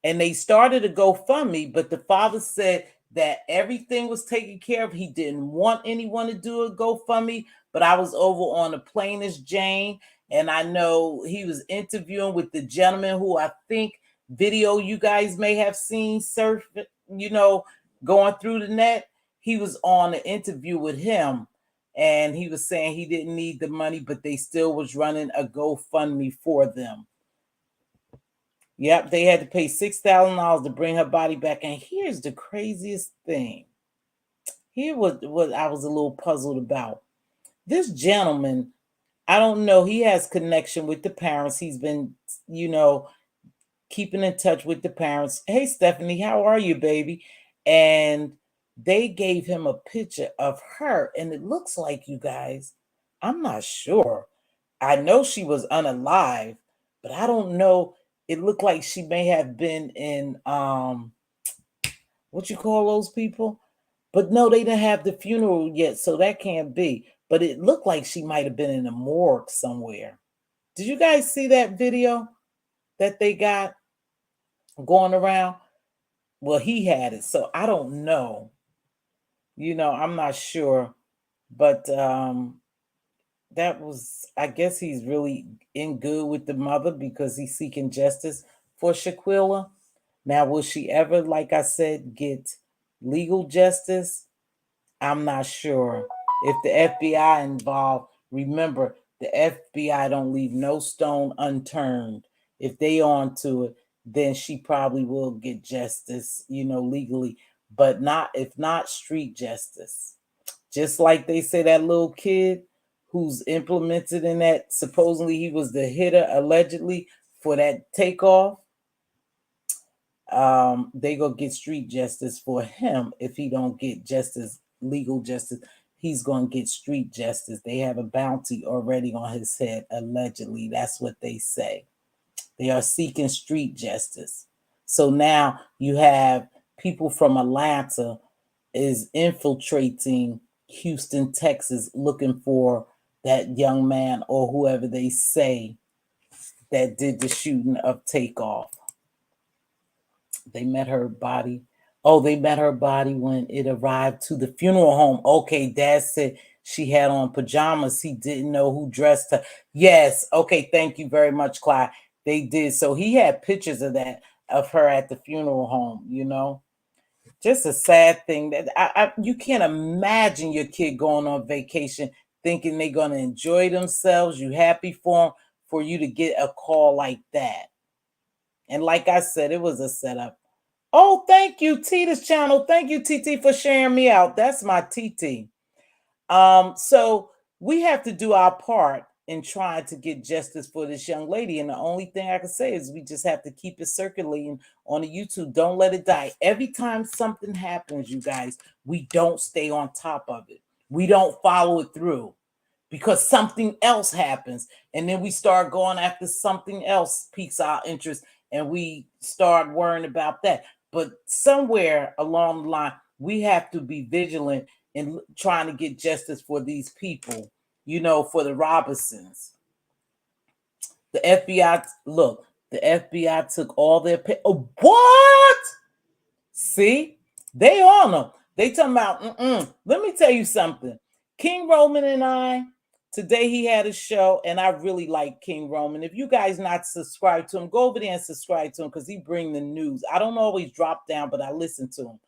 And they started a GoFundMe, but the father said that everything was taken care of. He didn't want anyone to do a GoFundMe, but I was over on the Plainest Jane, and I know he was interviewing with the gentleman who I think video you guys may have seen surf, you know, going through the net. He was on an interview with him, and he was saying he didn't need the money, but they still was running a GoFundMe for them. Yep, they had to pay $6,000 to bring her body back. And here's the craziest thing. Here was what I was a little puzzled about. This gentleman, I don't know, he has connection with the parents. He's been, you know, keeping in touch with the parents. Hey, Stephanie, how are you, baby? And they gave him a picture of her. And it looks like, you guys, I'm not sure. I know she was unalive, but I don't know. It looked like she may have been in what you call those people? But no, they didn't have the funeral yet, so that can't be. But it looked like she might have been in a morgue somewhere. Did you guys see that video that they got going around? Well, he had it, so I don't know. You know, I'm not sure. But that was, I guess he's really in good with the mother because he's seeking justice for Shaquilla. Now, will she ever, like I said, get legal justice? I'm not sure. If the FBI involved, remember, the FBI don't leave no stone unturned. If they onto it, then she probably will get justice, you know, legally, but not, if not, street justice. Just like they say that little kid who's implemented in that, supposedly he was the hitter allegedly for that takeoff. They gonna get street justice for him. If he don't get justice, legal justice, he's gonna get street justice. They have a bounty already on his head, allegedly. That's what they say. They are seeking street justice. So now you have people from Atlanta is infiltrating Houston, Texas, looking for that young man or whoever they say that did the shooting of Takeoff. They met her body Oh, they met her body when it arrived to the funeral home. Okay, Dad said she had on pajamas. He didn't know who dressed her. Yes. Okay, thank you very much, Clyde. They did. So he had pictures of that, of her at the funeral home, you know. Just a sad thing that you can't imagine your kid going on vacation thinking they're going to enjoy themselves. You happy for you to get a call like that. And like I said, it was a setup. Oh, thank you, Tita's channel. Thank you, TT, for sharing me out. That's my TT. So we have to do our part in trying to get justice for this young lady. And the only thing I can say is we just have to keep it circulating on the YouTube. Don't let it die. Every time something happens, you guys, we don't stay on top of it. We don't follow it through because something else happens. And then we start going after something else piques our interest and we start worrying about that. But somewhere along the line, we have to be vigilant in trying to get justice for these people, you know, for the Robinsons. The FBI, look, the FBI took all their oh, what? See, they on them. They talking about, let me tell you something. King Roman and I, today he had a show, and I really like King Roman. If you guys not subscribed to him, go over there and subscribe to him because he bring the news. I don't always drop down, but I listen to him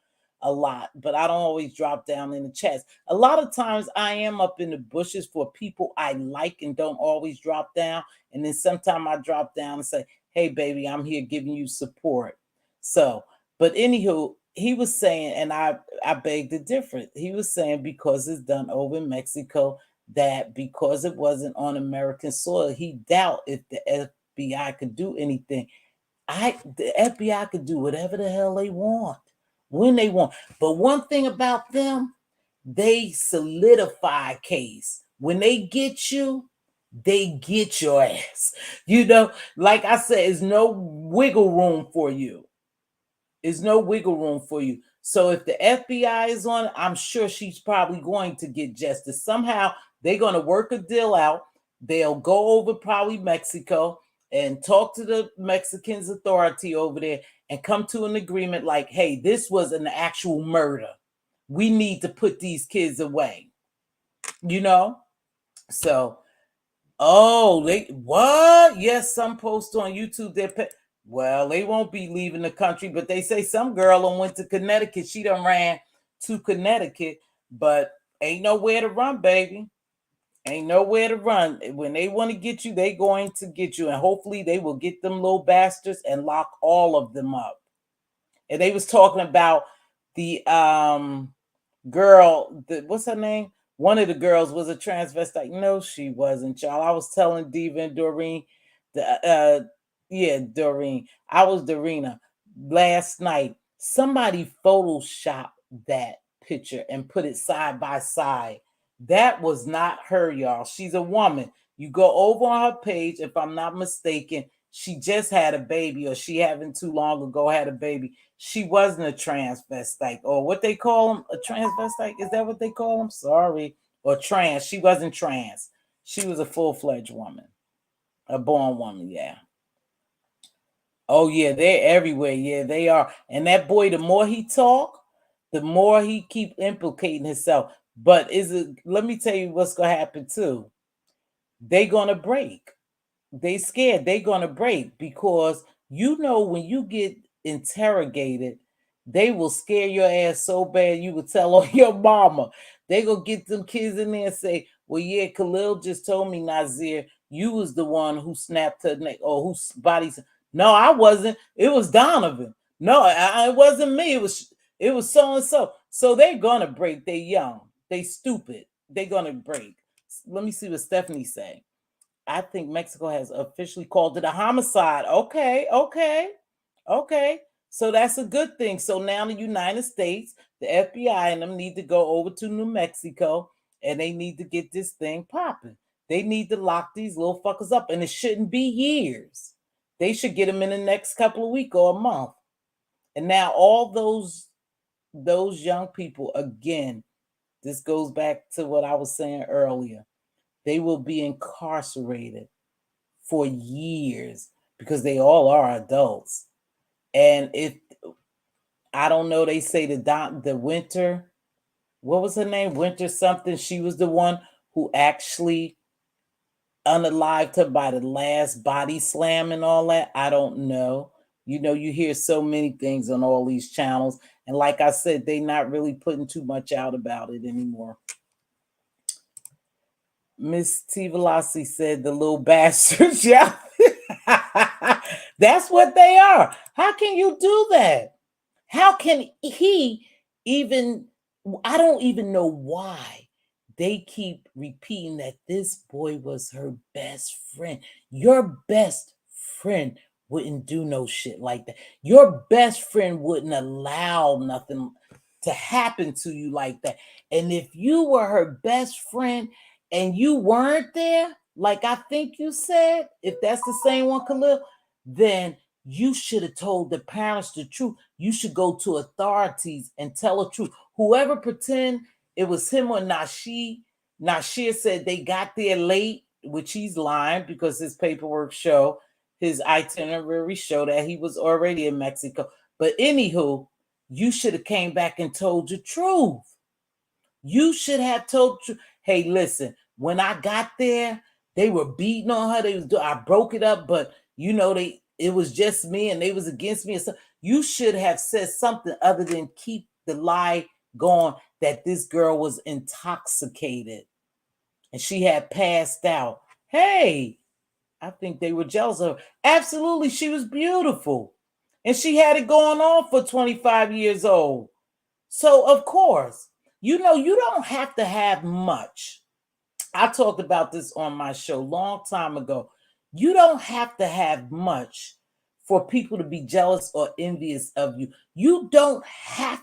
a lot, but I don't always drop down in the chats. A lot of times I am up in the bushes for people I like and don't always drop down. And then sometimes I drop down and say, hey, baby, I'm here giving you support. So, but anywho, he was saying, and I beg to differ. He was saying because it's done over in Mexico, that because it wasn't on American soil, he doubt if the FBI could do anything. The FBI could do whatever the hell they want when they want. But one thing about them, they solidify a case. When they get you, they get your ass. You know, like I said, there's no wiggle room for you. There's no wiggle room for you. So if the FBI is on it, I'm sure she's probably going to get justice. Somehow they're going to work a deal out. They'll go over probably Mexico and talk to the Mexicans authority over there and come to an agreement like, hey, this was an actual murder. We need to put these kids away. You know? So, oh, they what? Yes, some posts on YouTube well, they won't be leaving the country, but they say some girl went to Connecticut. She done ran to Connecticut, but ain't nowhere to run, baby. Ain't nowhere to run. When they want to get you, they going to get you. And hopefully they will get them little bastards and lock all of them up. And they was talking about the girl, what's her name? One of the girls was a transvestite. No, she wasn't, y'all. I was telling Diva and Doreen, Doreen. I was Dorina last night. Somebody photoshopped that picture and put it side by side. That was not her, y'all. She's a woman. You go over on her page, if I'm not mistaken, she just had a baby, or she haven't too long ago had a baby. She wasn't a transvestite, or what they call them, a transvestite. Is that what they call them? Sorry. Or trans. She wasn't trans. She was a full-fledged woman, a born woman. Yeah. Oh yeah, they're everywhere. Yeah, they are. And that boy, the more he talk, the more he keep implicating himself. But let me tell you what's gonna happen too. They gonna break. They scared they gonna break because you know when you get interrogated, they will scare your ass so bad you will tell on your mama. They gonna get them kids in there and say, well, yeah, Khalil just told me, Nazir, you was the one who snapped her neck or whose body. No, I wasn't. It was Donovan. No, it wasn't me. It was so and so. So they're gonna break. They young. They stupid. They gonna break. Let me see what Stephanie say. I think Mexico has officially called it a homicide. Okay, okay, okay. So that's a good thing. So now the United States, the FBI and them need to go over to New Mexico and they need to get this thing popping. They need to lock these little fuckers up, and it shouldn't be years. They should get them in the next couple of weeks or a month. And now all those young people, again, this goes back to what I was saying earlier. They will be incarcerated for years because they all are adults. And I don't know. They say the Winter, what was her name? Winter something. She was the one who actually unalived her by the last body slam and all that. I don't know. You know, you hear so many things on all these channels. And like I said, they not really putting too much out about it anymore. Mz.Teavalocity said the little bastards. Yeah. That's what they are. How can you do that? How can he even? I don't even know why they keep repeating that this boy was her best friend. Your best friend wouldn't do no shit like that. Your best friend wouldn't allow nothing to happen to you like that. And if you were her best friend and you weren't there, like I think you said, if that's the same one, Khalil, then you should have told the parents the truth. You should go to authorities and tell the truth. Whoever pretend it was him or Nashir said they got there late, which he's lying because his paperwork show, his itinerary show that he was already in Mexico. But anywho, you should have came back and told the truth. You should have told, hey, listen, when I got there, they were beating on her. I broke it up, but you know, it was just me and they was against me. So you should have said something other than keep the lie going that this girl was intoxicated and she had passed out. Hey, I think they were jealous of her. Absolutely, she was beautiful. And she had it going on for 25 years old. So, of course, you know, you don't have to have much. I talked about this on my show long time ago. You don't have to have much for people to be jealous or envious of you. You don't have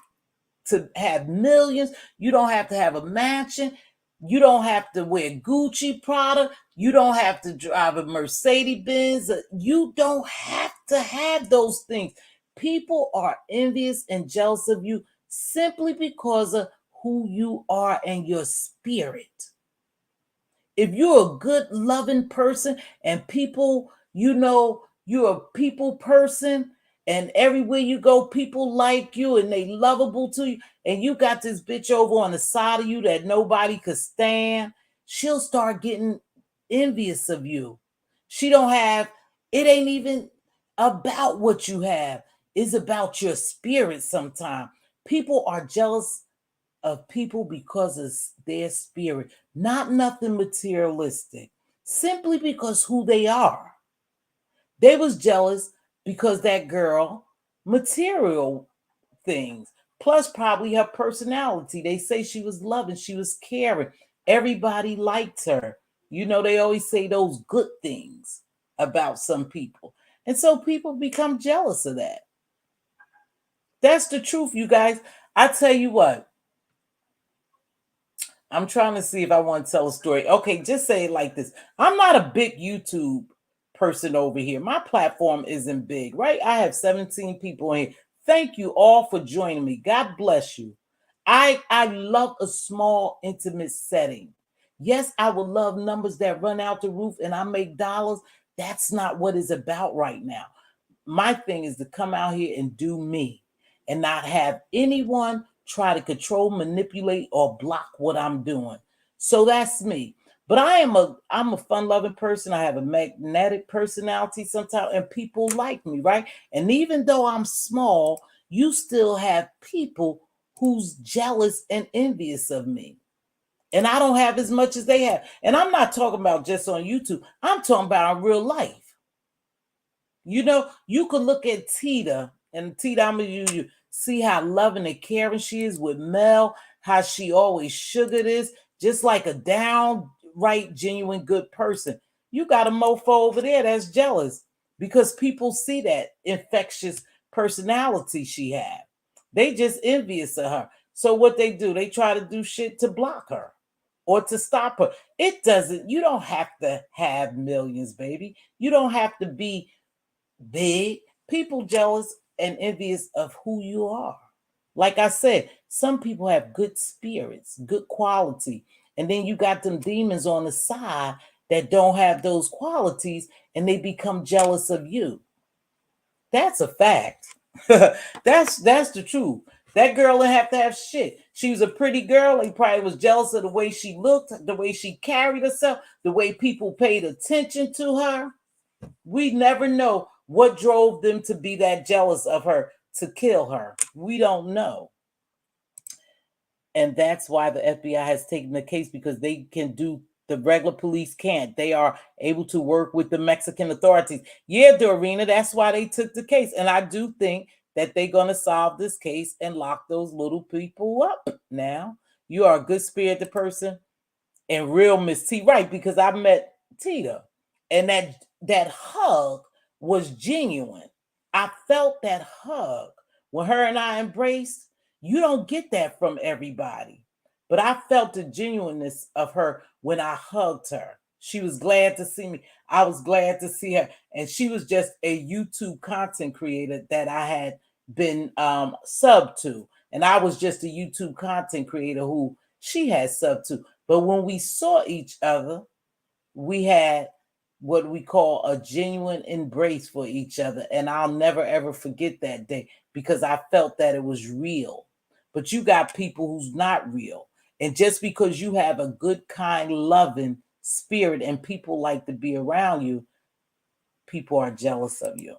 to have millions. You don't have to have a mansion. You don't have to wear Gucci Prada. You don't have to drive a Mercedes Benz. You don't have to have those things. People are envious and jealous of you simply because of who you are and your spirit. If you're a good, loving person and people, you know, you're a people person and everywhere you go, people like you and they lovable to you, and you got this bitch over on the side of you that nobody could stand, she'll start getting envious of you. She don't have, it ain't even about what you have. It's about your spirit sometimes. People are jealous of people because of their spirit, not nothing materialistic, simply because who they are. They was jealous because that girl, material things, plus probably her personality. They say she was loving, she was caring. Everybody liked her. You know, they always say those good things about some people. And so people become jealous of that. That's the truth, you guys. I tell you what, I'm trying to see if I want to tell a story. Okay, just say it like this. I'm not a big YouTube person over here. My platform isn't big, right? I have 17 people in here. Thank you all for joining me. God bless you. I love a small, intimate setting. Yes, I would love numbers that run out the roof and I make dollars. That's not what it's about right now. My thing is to come out here and do me and not have anyone try to control, manipulate, or block what I'm doing. So that's me. But I'm a fun-loving person. I have a magnetic personality sometimes, and people like me, right? And even though I'm small, you still have people who's jealous and envious of me. And I don't have as much as they have. And I'm not talking about just on YouTube. I'm talking about in real life. You know, you could look at Tita, and Tita, I'm gonna use you. See how loving and caring she is with Mel, how she always sugared is, just like a downright, genuine good person. You got a mofo over there that's jealous because people see that infectious personality she had. They just envious of her. So what they do, they try to do shit to block her or to stop her. It doesn't, you don't have to have millions, baby. You don't have to be big. People jealous and envious of who you are. Like I said, some people have good spirits, good quality, and then you got them demons on the side that don't have those qualities and they become jealous of you. That's a fact. That's the truth. That girl didn't have to have shit. She was a pretty girl. He probably was jealous of the way she looked, the way she carried herself, the way people paid attention to her. We never know what drove them to be that jealous of her to kill her. We don't know. And that's why the FBI has taken the case, because they can do the regular police can't. They are able to work with the Mexican authorities. Yeah, Dorina, that's why they took the case. And I do think that they're going to solve this case and lock those little people up. Now, you are a good spirited person and real Miss T, right? Because I met Tita, and that hug was genuine. I felt that hug when her and I embraced. You don't get that from everybody, but I felt the genuineness of her when I hugged her. She was glad to see me. I was glad to see her, and she was just a YouTube content creator that I had been sub to, and I was just a YouTube content creator who she had sub to. But when we saw each other, we had what we call a genuine embrace for each other. And I'll never ever forget that day, because I felt that it was real. But you got people who's not real. And just because you have a good, kind, loving spirit and people like to be around you, people are jealous of you.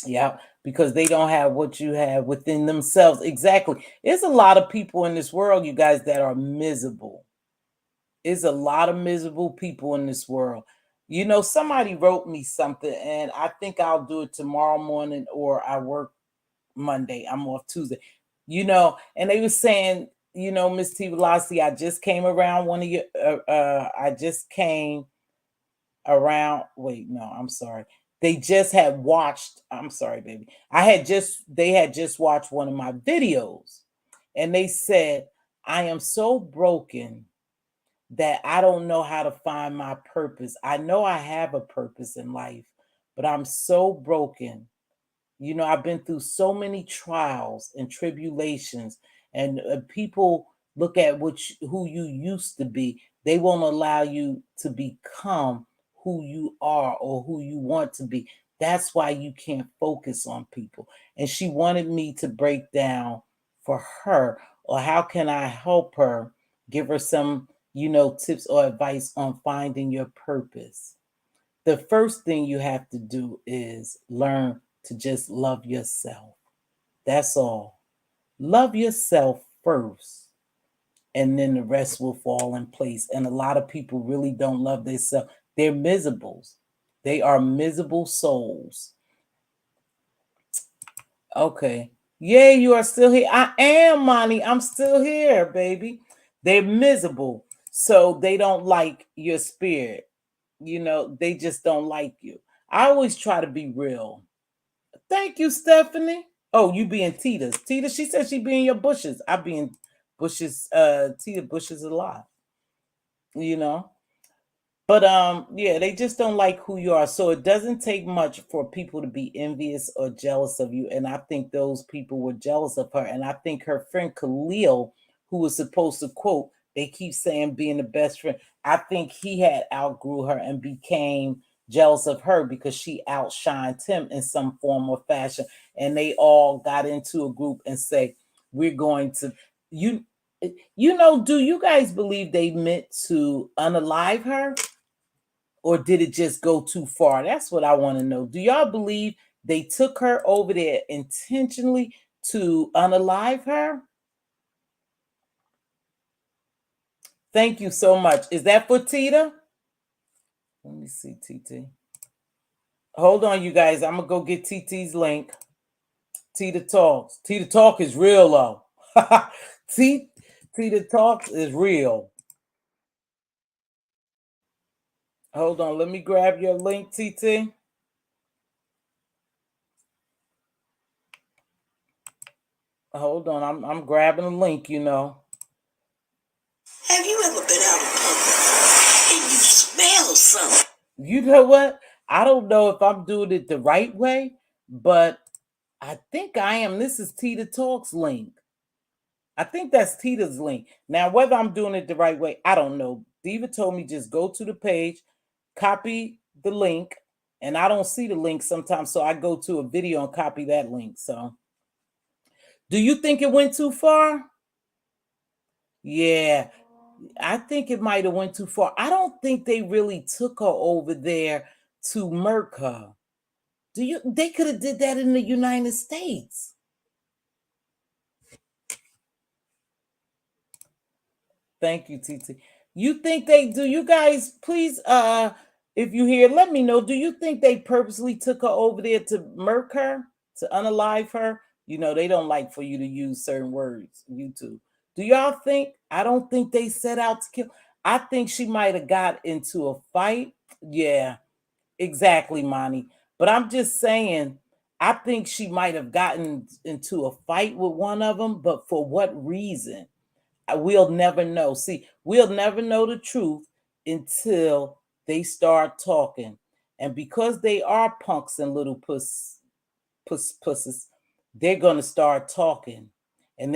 Yeah, because they don't have what you have within themselves. Exactly. There's a lot of people in this world, you guys, that are miserable. There's a lot of miserable people in this world. You know, somebody wrote me something, and I think I'll do it tomorrow morning, or I work Monday. I'm off Tuesday. You know, and they were saying, you know, Mz.Teavalocity, I just came around one of your, I just came around, wait, no, I'm sorry. They just had watched, I'm sorry, baby. They had just watched one of my videos, and they said, I am so broken that I don't know how to find my purpose. I know I have a purpose in life, but I'm so broken. You know, I've been through so many trials and tribulations, and people look at who you used to be. They won't allow you to become who you are or who you want to be. That's why you can't focus on people. And she wanted me to break down for her, or how can I help her, give her some, you know, tips or advice on finding your purpose. The first thing you have to do is learn to just love yourself. That's all. Love yourself first, and then the rest will fall in place. And a lot of people really don't love themselves. They're miserable. They are miserable souls. Okay. Yeah, you are still here. I am, Monty. I'm still here, baby. They're miserable. So they don't like your spirit. You know, they just don't like you. I always try to be real. Thank you, Stephanie. Oh, you be in Tita's. Tita, she said she be in your bushes. I be in bushes, Tita bushes a lot, you know. But yeah, they just don't like who you are. So it doesn't take much for people to be envious or jealous of you. And I think those people were jealous of her. And I think her friend Khalil, who was supposed to quote, they keep saying being the best friend. I think he had outgrew her and became jealous of her because she outshined him in some form or fashion. And they all got into a group and say, we're going to you know, do you guys believe they meant to unalive her? Or did it just go too far? That's what I want to know. Do y'all believe they took her over there intentionally to unalive her? Thank you so much. Is that for Tita? Let me see, TT. Hold on, you guys. I'm going to go get TT's link. Tita Talks. Tita Talk is real, though. Tita Talks is real. Hold on. Let me grab your link, TT. Hold on. I'm grabbing a link, you know. Have you ever been out in public and you smell something? You know what? I don't know if I'm doing it the right way, but I think I am. This is Tita Talks link. I think that's Tita's link. Now, whether I'm doing it the right way, I don't know. Diva told me just go to the page, copy the link, And I don't see the link sometimes, so I go to a video and copy that link. So, do you think it went too far? Yeah, I think it might have went too far. I don't think they really took her over there to murk her. They could have did that in the United States. Thank you, TT. You think they do? You guys, please, if you hear, let me know. Do you think they purposely took her over there to murk her, to unalive her? You know, they don't like for you to use certain words, YouTube. Do y'all think? I don't think they set out to kill. I think she might have got into a fight. Yeah, exactly, Monty. But I'm just saying, I think she might have gotten into a fight with one of them, but for what reason? We'll never know. See, we'll never know the truth until they start talking. And because they are punks and little pusses, they're gonna start talking. And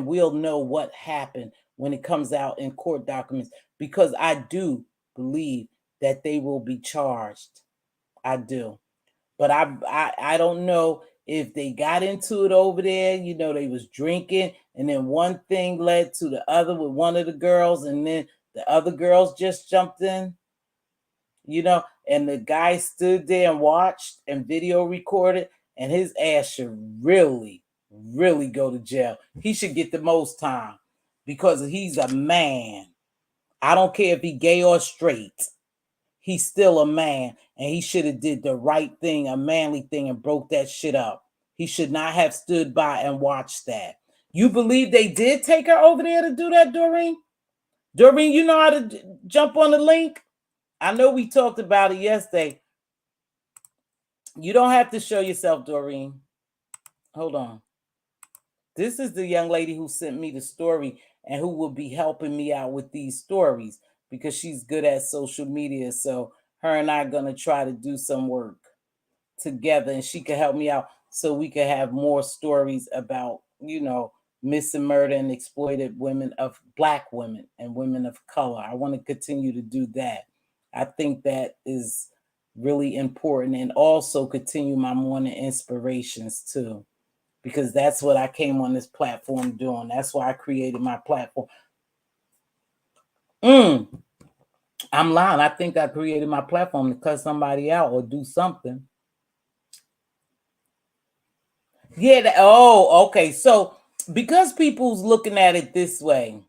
we'll know what happened when it comes out in court documents. Because I do believe that they will be charged. I do. But I don't know if they got into it over there. You know, they was drinking, and then one thing led to the other with one of the girls, and then the other girls just jumped in. You know, and the guy stood there and watched and video recorded, and his ass should really, really go to jail. He should get the most time because he's a man. I don't care if he gay or straight. He's still a man, and he should have did the right thing, a manly thing, and broke that shit up. He should not have stood by and watched that. You believe they did take her over there to do that, Doreen? Doreen, you know how to jump on the link? I know we talked about it yesterday. You don't have to show yourself, Doreen. Hold on. This is the young lady who sent me the story and who will be helping me out with these stories because she's good at social media. So her and I are going to try to do some work together, and she can help me out so we can have more stories about, you know, missing, murder, and exploited women, of Black women and women of color. I want to continue to do that. I think that is really important, and also continue my morning inspirations too, because that's what I came on this platform doing. That's why I created my platform. I'm lying. I think I created my platform to cut somebody out or do something. Yeah. Okay. So because people's looking at it this way,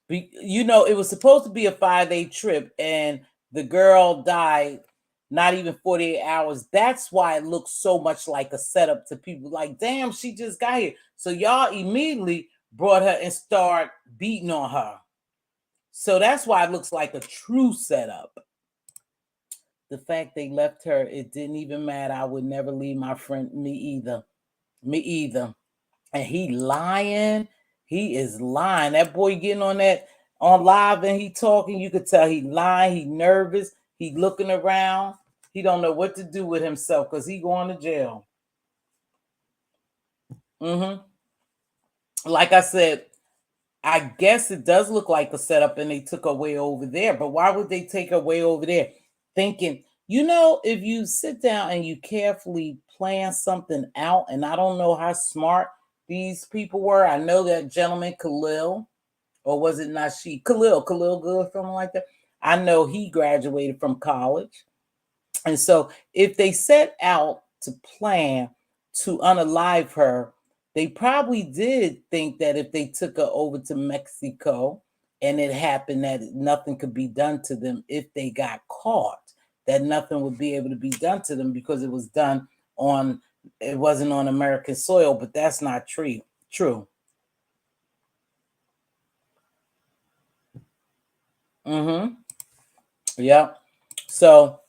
you know, it was supposed to be a 5-day trip, and the girl died not even 48 hours. That's why it looks so much like a setup to people. Like, damn, she just got here. So y'all immediately brought her and start beating on her. So that's why it looks like a true setup. The fact they left her, it didn't even matter. I would never leave my friend. Me either. Me either. And he lying. He is lying. That boy getting on live and he talking. You could tell he lying. He nervous. He looking around. He don't know what to do with himself because he going to jail. Like I said, I guess it does look like a setup and they took her way over there. But why would they take her way over there? Thinking, you know, if you sit down and you carefully plan something out, and I don't know how smart these people were. I know that gentleman Khalil, or was it not she? Khalil Good, something like that. I know he graduated from college. And so if they set out to plan to unalive her, they probably did think that if they took her over to Mexico and it happened that nothing could be done to them if they got caught, that nothing would be able to be done to them because it wasn't on American soil, but that's not true. Yeah. So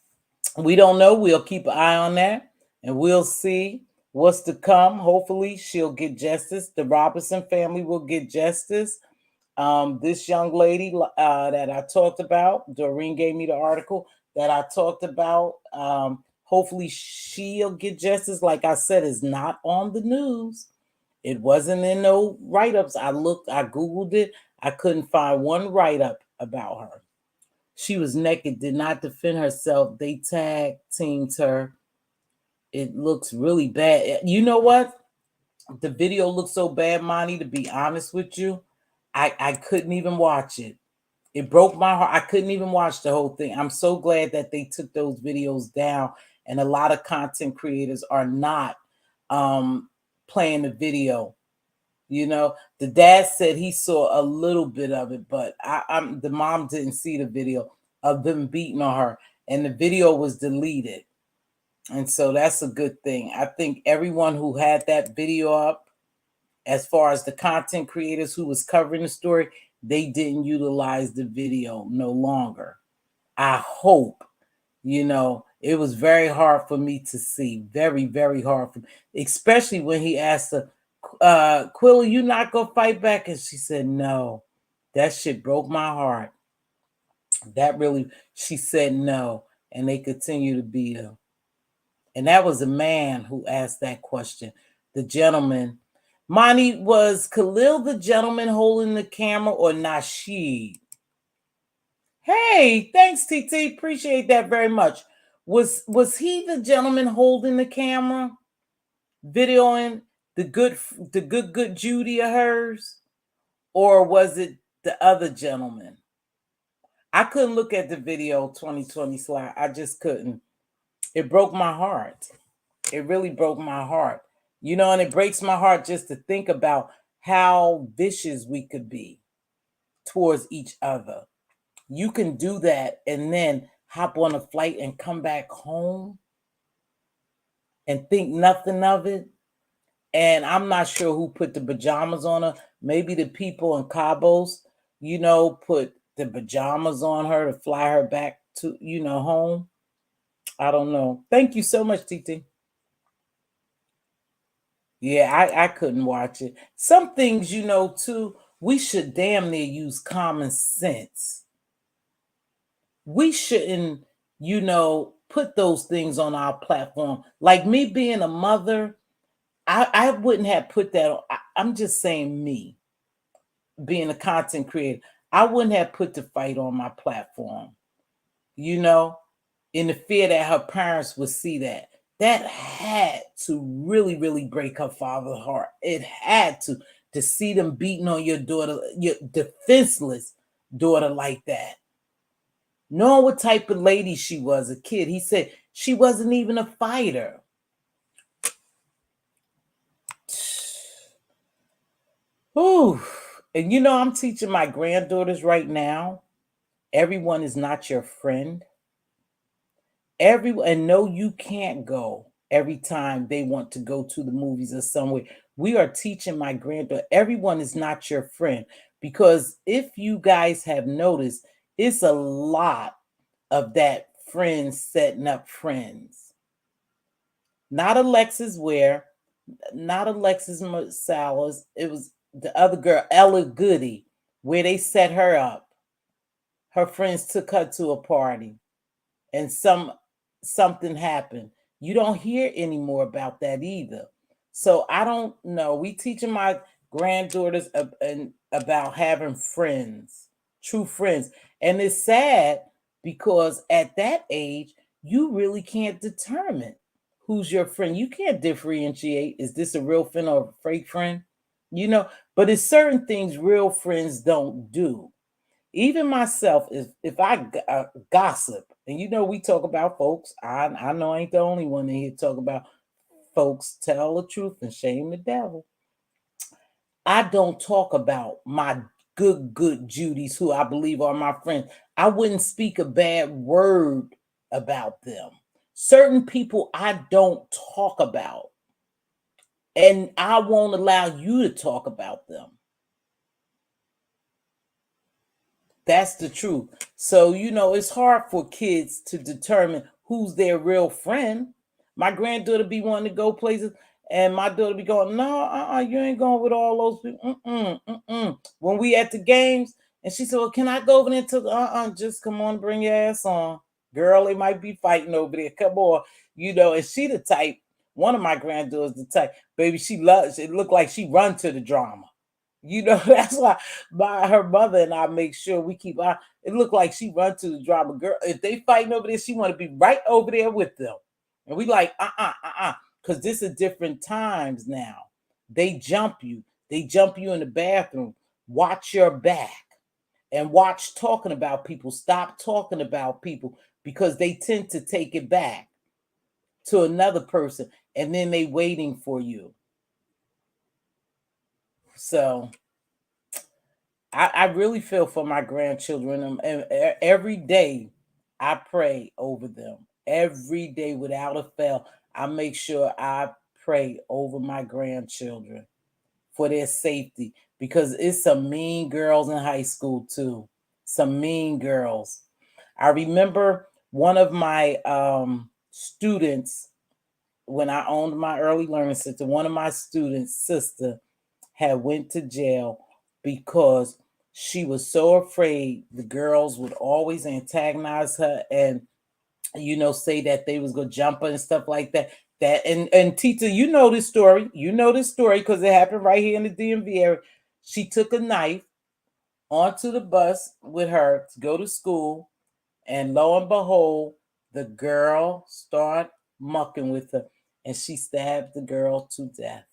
we don't know. We'll keep an eye on that and we'll see what's to come. Hopefully she'll get justice. The Robinson family will get justice. This young lady that I talked about, Doreen gave me the article that I talked about. Hopefully she'll get justice. Like I said, it's not on the news. It wasn't in no write-ups. I Googled it. I couldn't find one write-up about her. She was naked, did not defend herself. They tag teamed her. It looks really bad. You know what? The video looks so bad, Monty, to be honest with you. I couldn't even watch it. It broke my heart. I couldn't even watch the whole thing. I'm so glad that they took those videos down, and a lot of content creators are not um, playing the video. You know, the dad said he saw a little bit of it, but the mom didn't see the video of them beating on her, and the video was deleted. And so that's a good thing. I think everyone who had that video up, as far as the content creators who was covering the story, they didn't utilize the video no longer. I hope, it was very hard for me to see. Very, very hard for me, especially when he asked her, Quilla, you not gonna fight back? And she said, no. That shit broke my heart. That really, she said no. And they continue to beat her. And that was a man who asked that question. The gentleman. Monty, was Khalil the gentleman holding the camera or Nasheed? Hey, thanks, TT. Appreciate that very much. Was he the gentleman holding the camera, videoing the good Judy of hers? Or was it the other gentleman? I couldn't look at the video 2020 slide. I just couldn't. It broke my heart. It really broke my heart. And it breaks my heart just to think about how vicious we could be towards each other. You can do that and then hop on a flight and come back home and think nothing of it. And I'm not sure who put the pajamas on her. Maybe the people in Cabos, put the pajamas on her to fly her back to, home. I don't know. Thank you so much, TT. Yeah, I couldn't watch it. Some things, too, we should damn near use common sense. We shouldn't, put those things on our platform. Like me being a mother, I wouldn't have put that on. I'm just saying me, being a content creator, I wouldn't have put the fight on my platform, in the fear that her parents would see that. That had to really, really break her father's heart. It had to see them beating on your daughter, your defenseless daughter like that. Knowing what type of lady she was, a kid. He said she wasn't even a fighter. Ooh. And I'm teaching my granddaughters right now, everyone is not your friend. And no, you can't go every time they want to go to the movies or somewhere. We are teaching my granddaughter, everyone is not your friend. Because if you guys have noticed, it's a lot of that friends setting up friends. Not Alexis Ware, not Alexis Salas. It was the other girl, Ella Goody, where they set her up. Her friends took her to a party and something happened. You don't hear any more about that either. So I don't know. We teaching my granddaughters about having friends, true friends. And it's sad because at that age, you really can't determine who's your friend. You can't differentiate, is this a real friend or a fake friend? But it's certain things real friends don't do. Even myself, if I gossip, and we talk about folks, I know I ain't the only one in here talk about folks tell the truth and shame the devil. I don't talk about my good Judys who I believe are my friends. I wouldn't speak a bad word about them. Certain people I don't talk about, and I won't allow you to talk about them. That's the truth. So, it's hard for kids to determine who's their real friend. My granddaughter be wanting to go places, and my daughter be going, no, you ain't going with all those people. When we at the games, and she said, well, can I go over there to just come on, bring your ass on. Girl, they might be fighting over there. Come on. And she the type, one of my granddaughters the type, baby, she loves, it look like she run to the drama. That's why her mother and I make sure we keep our, It looked like she run to the drama. Girl, if they fighting over there, she want to be right over there with them. And we like, because this is different times now. They jump you. They jump you in the bathroom. Watch your back and watch talking about people. Stop talking about people because they tend to take it back to another person and then they waiting for you. So I really feel for my grandchildren, and every day I pray over them. Every day without a fail, I make sure I pray over my grandchildren for their safety because it's some mean girls in high school too. Some mean girls. I remember one of my students when I owned my early learning center, one of my students' sister had went to jail because she was so afraid the girls would always antagonize her and say that they was gonna jump her and stuff like that. And Tita, you know this story. You know this story because it happened right here in the DMV area. She took a knife onto the bus with her to go to school, and lo and behold, the girl started mucking with her, and she stabbed the girl to death.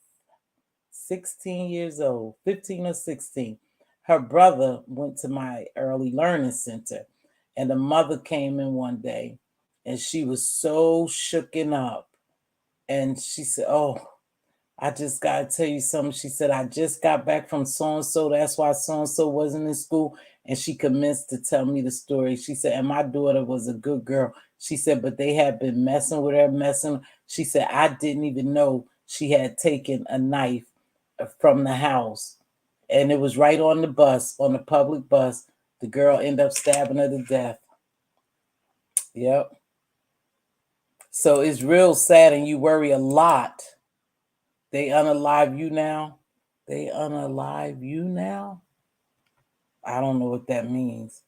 16 years old, 15 or 16. Her brother went to my early learning center, and the mother came in one day, and she was so shooken up. And she said, "Oh, I just got to tell you something." She said, "I just got back from so and so. That's why so and so wasn't in school." And she commenced to tell me the story. She said, "And my daughter was a good girl." She said, "But they had been messing with her, messing." She said, "I didn't even know she had taken a knife from the house." And it was right on the bus, on the public bus. The girl ended up stabbing her to death. Yep. So it's real sad, and you worry a lot. They unalive you now. They unalive you now. I don't know what that means.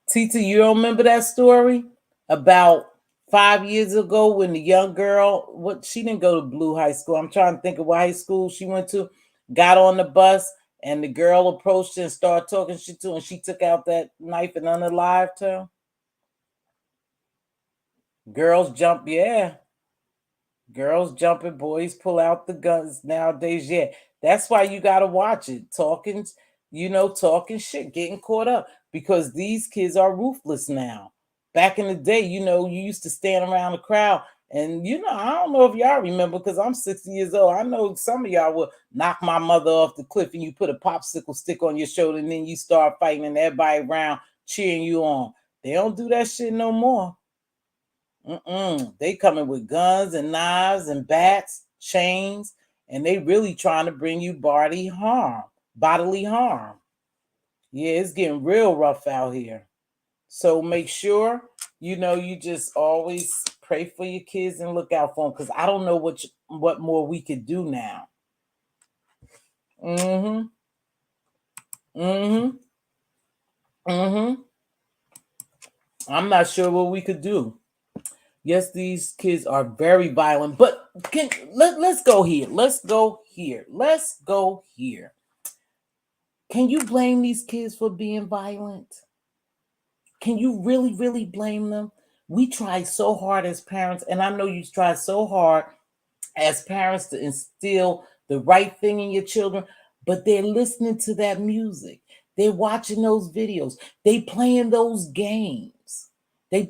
Tita, you don't remember that story about 5 years ago when the young girl, what she didn't go to Blue High School. I'm trying to think of what high school she went to. Got on the bus and the girl approached her and started talking shit to her, and she took out that knife and unalived her. Girls jump, yeah. Girls jumping, boys pull out the guns nowadays. Yeah, that's why you gotta watch it. Talking, talking shit, getting caught up because these kids are ruthless now. Back in the day, you used to stand around the crowd, and I don't know if y'all remember because I'm 60 years old. I know some of y'all will knock my mother off the cliff, and you put a popsicle stick on your shoulder, and then you start fighting, and everybody around cheering you on. They don't do that shit no more. They coming with guns and knives and bats, chains, and they really trying to bring you bodily harm. Yeah, it's getting real rough out here. So make sure you just always pray for your kids and look out for them because I don't know what more we could do now. Mm-hmm. Mm-hmm. Mm-hmm. I'm not sure what we could do. Yes, these kids are very violent, but let's go here. Let's go here. Let's go here. Can you blame these kids for being violent? Can you really, really blame them? We try so hard as parents, and I know you try so hard as parents to instill the right thing in your children, but they're listening to that music. They're watching those videos. They playing those games. They,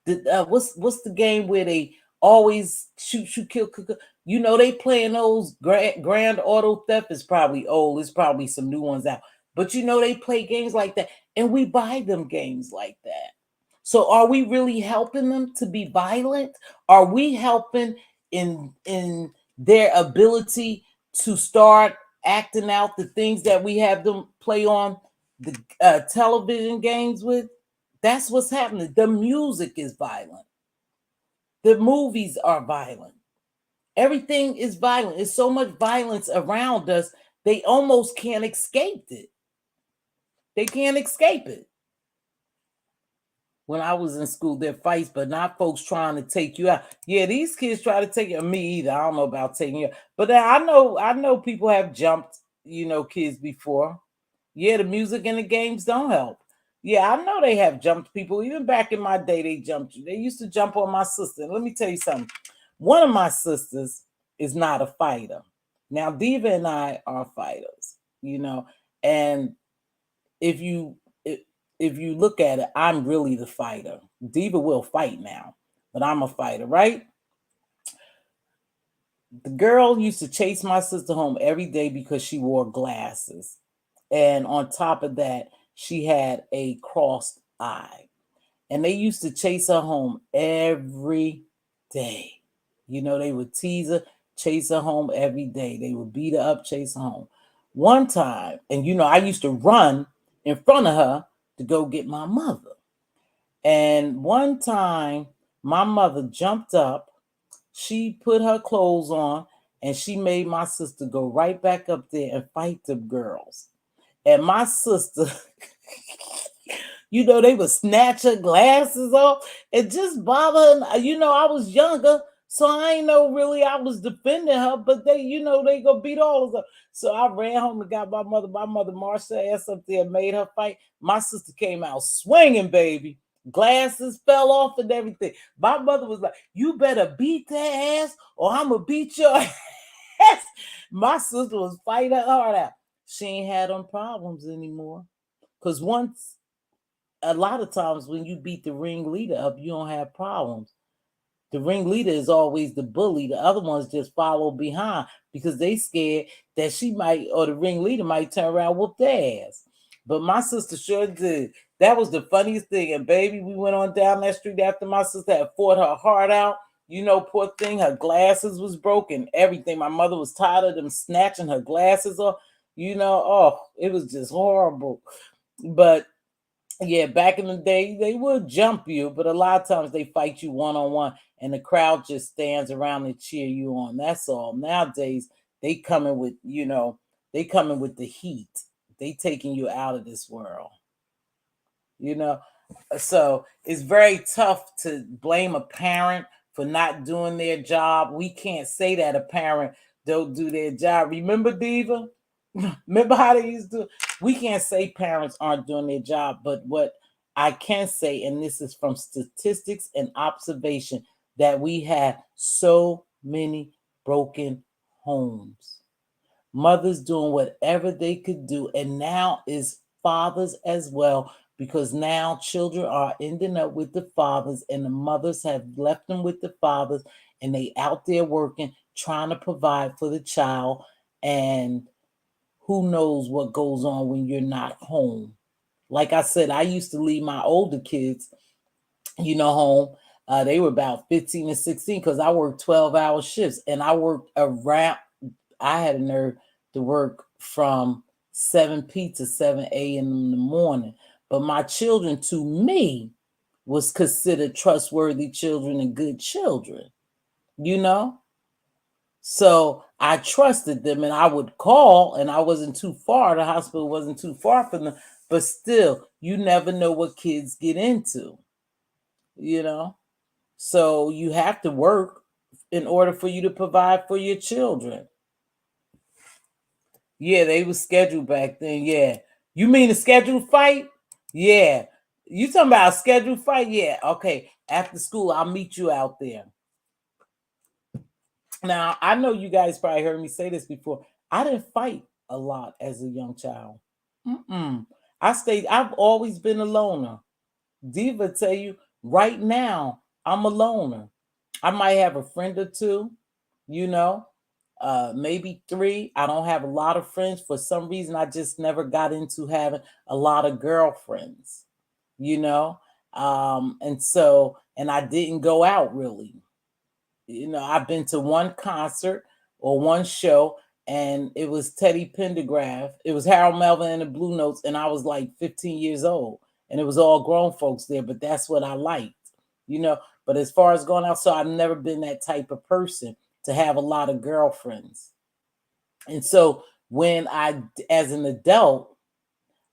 what's the game where they always shoot, kill, cook? They playing those grand auto theft is probably old. There's probably some new ones out, but they play games like that, and we buy them games like that. So are we really helping them to be violent? Are we helping in their ability to start acting out the things that we have them play on the television games with? That's what's happening. The music is violent. The movies are violent. Everything is violent. There's so much violence around us, they almost can't escape it. They can't escape it. When I was in school, there fights, but not folks trying to take you out. Yeah, these kids try to take you. Me either. I don't know about taking you out, but I know people have jumped, kids before. Yeah, the music and the games don't help. Yeah, I know they have jumped people. Even back in my day, they jumped you. They used to jump on my sister. And let me tell you something. One of my sisters is not a fighter. Now, Diva and I are fighters, you know. And if you if, if you look at it, I'm really the fighter. Diva will fight now, but I'm a fighter, right? The girl used to chase my sister home every day because she wore glasses. And on top of that, she had a crossed eye. And they used to chase her home every day. You know, they would tease her, chase her home every day. They would beat her up, chase her home. One time, and you know, I used to run in front of her to go get my mother. And one time, my mother jumped up, she put her clothes on, and she made my sister go right back up there and fight the girls. And my sister, you know, they would snatch her glasses off and just bother her. You know, I was younger, so I ain't know really I was defending her, but they, you know, they go beat all of them. So I ran home and got my mother. My mother marched her ass up there and made her fight. My sister came out swinging, baby. Glasses fell off and everything. My mother was like, "You better beat that ass, or I'm gonna beat your ass." My sister was fighting her heart out. She ain't had them problems anymore. Cause once a lot of times when you beat the ringleader up, you don't have problems. The ringleader is always the bully. The other ones just follow behind because they scared that she might or the ringleader might turn around and whoop their ass. But my sister sure did. That was the funniest thing. And baby, we went on down that street after my sister had fought her heart out. You know, poor thing, her glasses was broken, everything. My mother was tired of them snatching her glasses off. You know, oh, it was just horrible. But yeah, back in the day, they would jump you, but a lot of times they fight you one on one, and the crowd just stands around and cheer you on. That's all. Nowadays, they coming with they coming with the heat. They taking you out of this world. You know, so it's very tough to blame a parent for not doing their job. We can't say that a parent don't do their job. Remember, Diva? Remember how they used to? We can't say parents aren't doing their job, but what I can say, and this is from statistics and observation, that we have so many broken homes. Mothers doing whatever they could do, and now is fathers as well, because now children are ending up with the fathers, and the mothers have left them with the fathers, and they out there working, trying to provide for the child, and who knows what goes on when you're not home. Like I said, I used to leave my older kids, home. They were about 15 and 16 because I worked 12-hour shifts, and I worked around, I had a nerve to work from 7 p to 7 a.m. in the morning. But my children, to me, was considered trustworthy children and good children, you know? So I trusted them, and I would call, and I wasn't too far. The hospital wasn't too far from them, but still, you never know what kids get into, you know? So you have to work in order for you to provide for your children. Yeah, they was scheduled back then. Yeah. You mean a scheduled fight? Yeah. You talking about a scheduled fight? Yeah. Okay. After school, I'll meet you out there. Now, I know you guys probably heard me say this before. I didn't fight a lot as a young child. Mm-mm. I've always been a loner. Diva tell you right now, I'm a loner. I might have a friend or two, you know, maybe three. I don't have a lot of friends. For some reason, I just never got into having a lot of girlfriends, you know. And I didn't go out really. I've been to one concert or one show, and it was Teddy Pendergraft. It was Harold Melvin and the Blue Notes, and I was like 15 years old, and it was all grown folks there. But that's what I liked, you know. But as far as going out, so I've never been that type of person to have a lot of girlfriends. And so as an adult,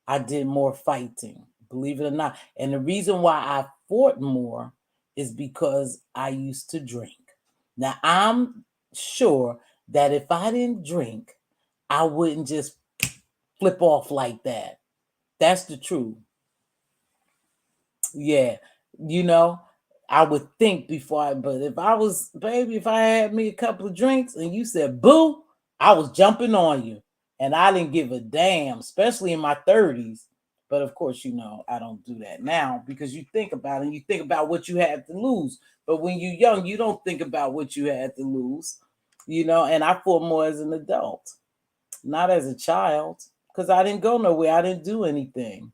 I did more fighting, believe it or not. And the reason why I fought more is because I used to drink. Now, I'm sure that if I didn't drink, I wouldn't just flip off like that. That's the truth. Yeah, you know, I would think before but if I was, baby, if I had me a couple of drinks and you said boo, I was jumping on you. And I didn't give a damn, especially in my 30s. But of course, I don't do that now because you think about it and you think about what you had to lose. But when you're young, you don't think about what you had to lose, and I fought more as an adult, not as a child, because I didn't go nowhere. I didn't do anything.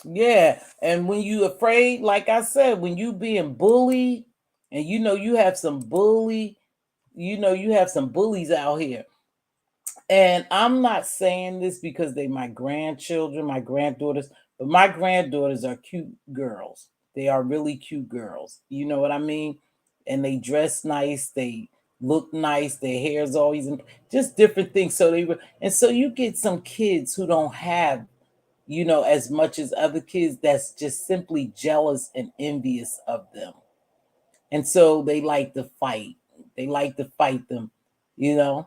Yeah, and when you afraid, like I said, when you being bullied, and you have some you have some bullies out here. And I'm not saying this because they my grandchildren, my granddaughters, but my granddaughters are cute girls. They are really cute girls. You know what I mean? And they dress nice, they look nice, their hair's always just different things. And so you get some kids who don't have as much as other kids that's just simply jealous and envious of them. And so they like to fight. They like to fight them, you know.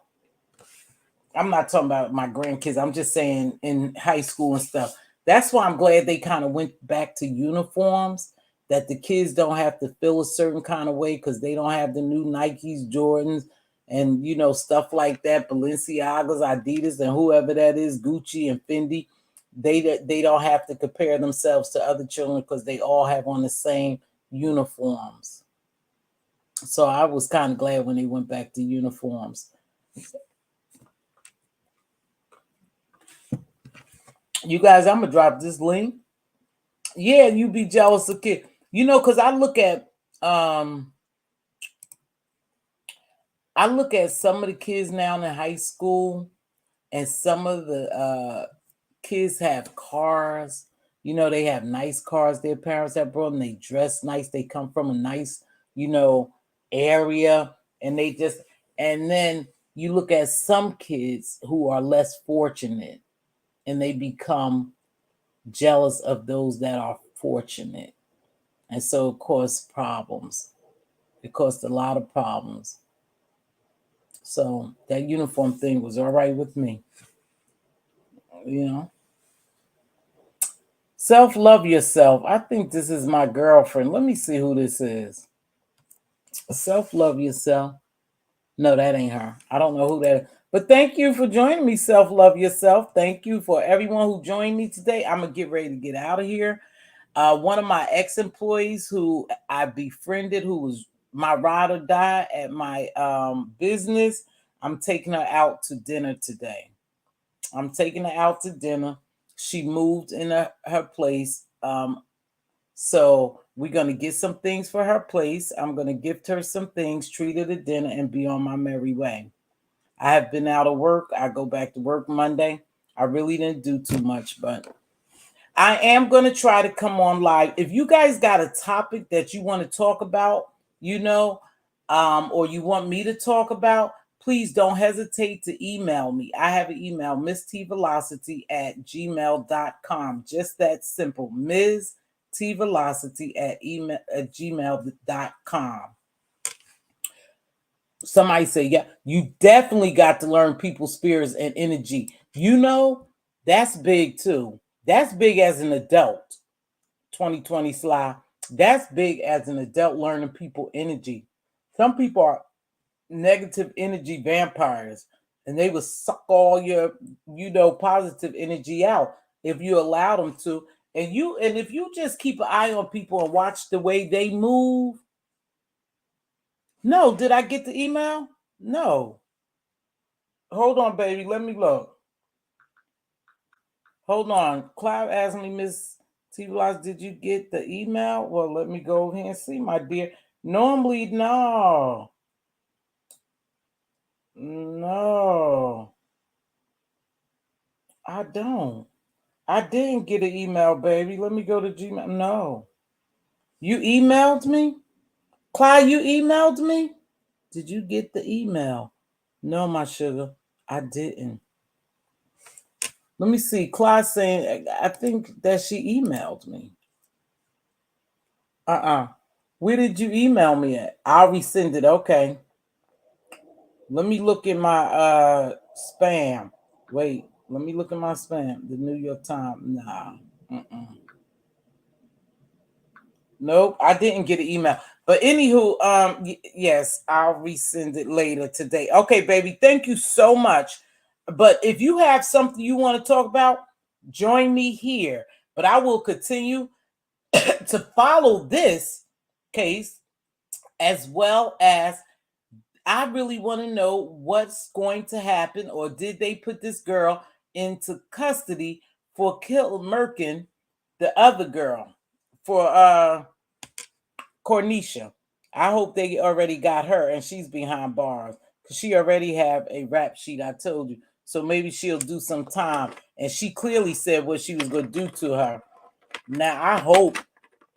I'm not talking about my grandkids. I'm just saying in high school and stuff. That's why I'm glad they kind of went back to uniforms, that the kids don't have to feel a certain kind of way because they don't have the new Nikes, Jordans, and stuff like that, Balenciagas, Adidas, and whoever that is, Gucci and Fendi. They don't have to compare themselves to other children because they all have on the same uniforms. So I was kind of glad when they went back to uniforms. You guys, I'm gonna drop this link. Yeah, you be jealous of kids. Because um I look at some of the kids now in high school, and some of the kids have cars. They have nice cars. Their parents have brought them. They dress nice. They come from a nice, you know, area, and and then you look at some kids who are less fortunate, and they become jealous of those that are fortunate, and so it caused problems. It caused a lot of problems. So that uniform thing was all right with me. You know, self love yourself. I think this is my girlfriend. Let me see who this is. Self love yourself. No, that ain't her. I don't know who that is. But thank you for joining me, Self Love Yourself. Thank you for everyone who joined me today. I'm going to get ready to get out of here. One of my ex employees who I befriended, who was my ride or die at my business, I'm taking her out to dinner today. I'm taking her out to dinner. She moved in her place. So we're going to get some things for her place. I'm going to gift her some things, treat her to dinner, and be on my merry way. I have been out of work. I go back to work Monday. I really didn't do too much, but I am going to try to come on live. If you guys got a topic that you want to talk about, or you want me to talk about, please don't hesitate to email me. I have an email, Mz.Teavalocity at gmail.com. Just that simple, Mz.Teavalocity at gmail.com. Somebody say, yeah, you definitely got to learn people's spirits and energy. That's big too. That's big as an adult. 2020 Sly. That's big as an adult, learning people energy. Some people are negative energy vampires, and they will suck all your, positive energy out if you allow them to. And if you just keep an eye on people and watch the way they move. No, did I get the email? No. Hold on, baby. Let me look. Hold on. Clive asked me, Miss T. Did you get the email? Well, let me go over here and see, my dear. Normally, no. No. I don't. I didn't get an email, baby. Let me go to Gmail. No. You emailed me? Clyde, you emailed me? Did you get the email? No, my sugar. I didn't. Let me see. Clyde saying, I think that she emailed me. Where did you email me at? I'll resend it. Okay. Let me look in my spam. Wait, let me look in my spam. The New York Times. Nah. Mm-mm. Nope, I didn't get an email. But anywho, yes, I'll resend it later today. Okay, baby, thank you so much. But if you have something you want to talk about, join me here. But I will continue to follow this case, as well as I really want to know what's going to happen, or did they put this girl into custody for murking the other girl for Cornisha. I hope they already got her and she's behind bars because she already have a rap sheet. I told you. So maybe she'll do some time. And she clearly said what she was going to do to her. Now I hope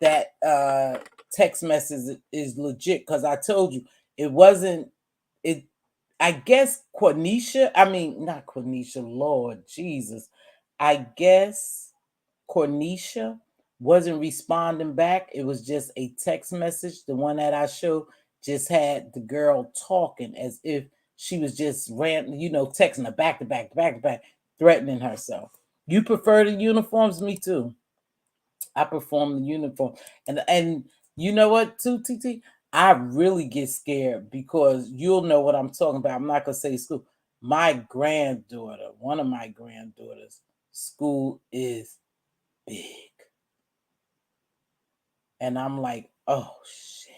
that text message is legit because I told you it wasn't. It. I guess Cornisha. I mean, not Cornisha. Lord Jesus. I guess Cornisha wasn't responding back. It was just a text message. The one that I showed just had the girl talking as if she was just texting her back to back, back to back, threatening herself. You prefer the uniforms? Me too. I perform the uniform. And you know what, too, TT? I really get scared because you'll know what I'm talking about. I'm not gonna say school. My granddaughter, one of my granddaughters, school is big. And I'm like, oh shit,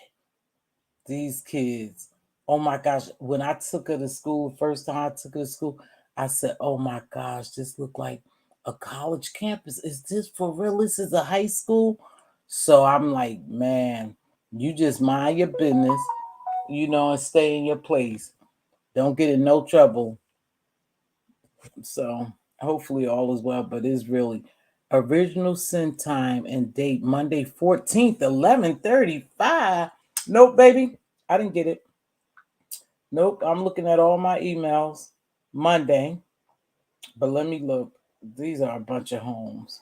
these kids. Oh my gosh. When I took her to school, first time I took her to school, I said, oh my gosh, this looked like a college campus. Is this for real? This is a high school. So I'm like, man, you just mind your business, and stay in your place. Don't get in no trouble. So hopefully all is well, but it's really original send time and date Monday 14th, 11:35. Nope, baby. I didn't get it. Nope. I'm looking at all my emails Monday, but let me look. These are a bunch of homes.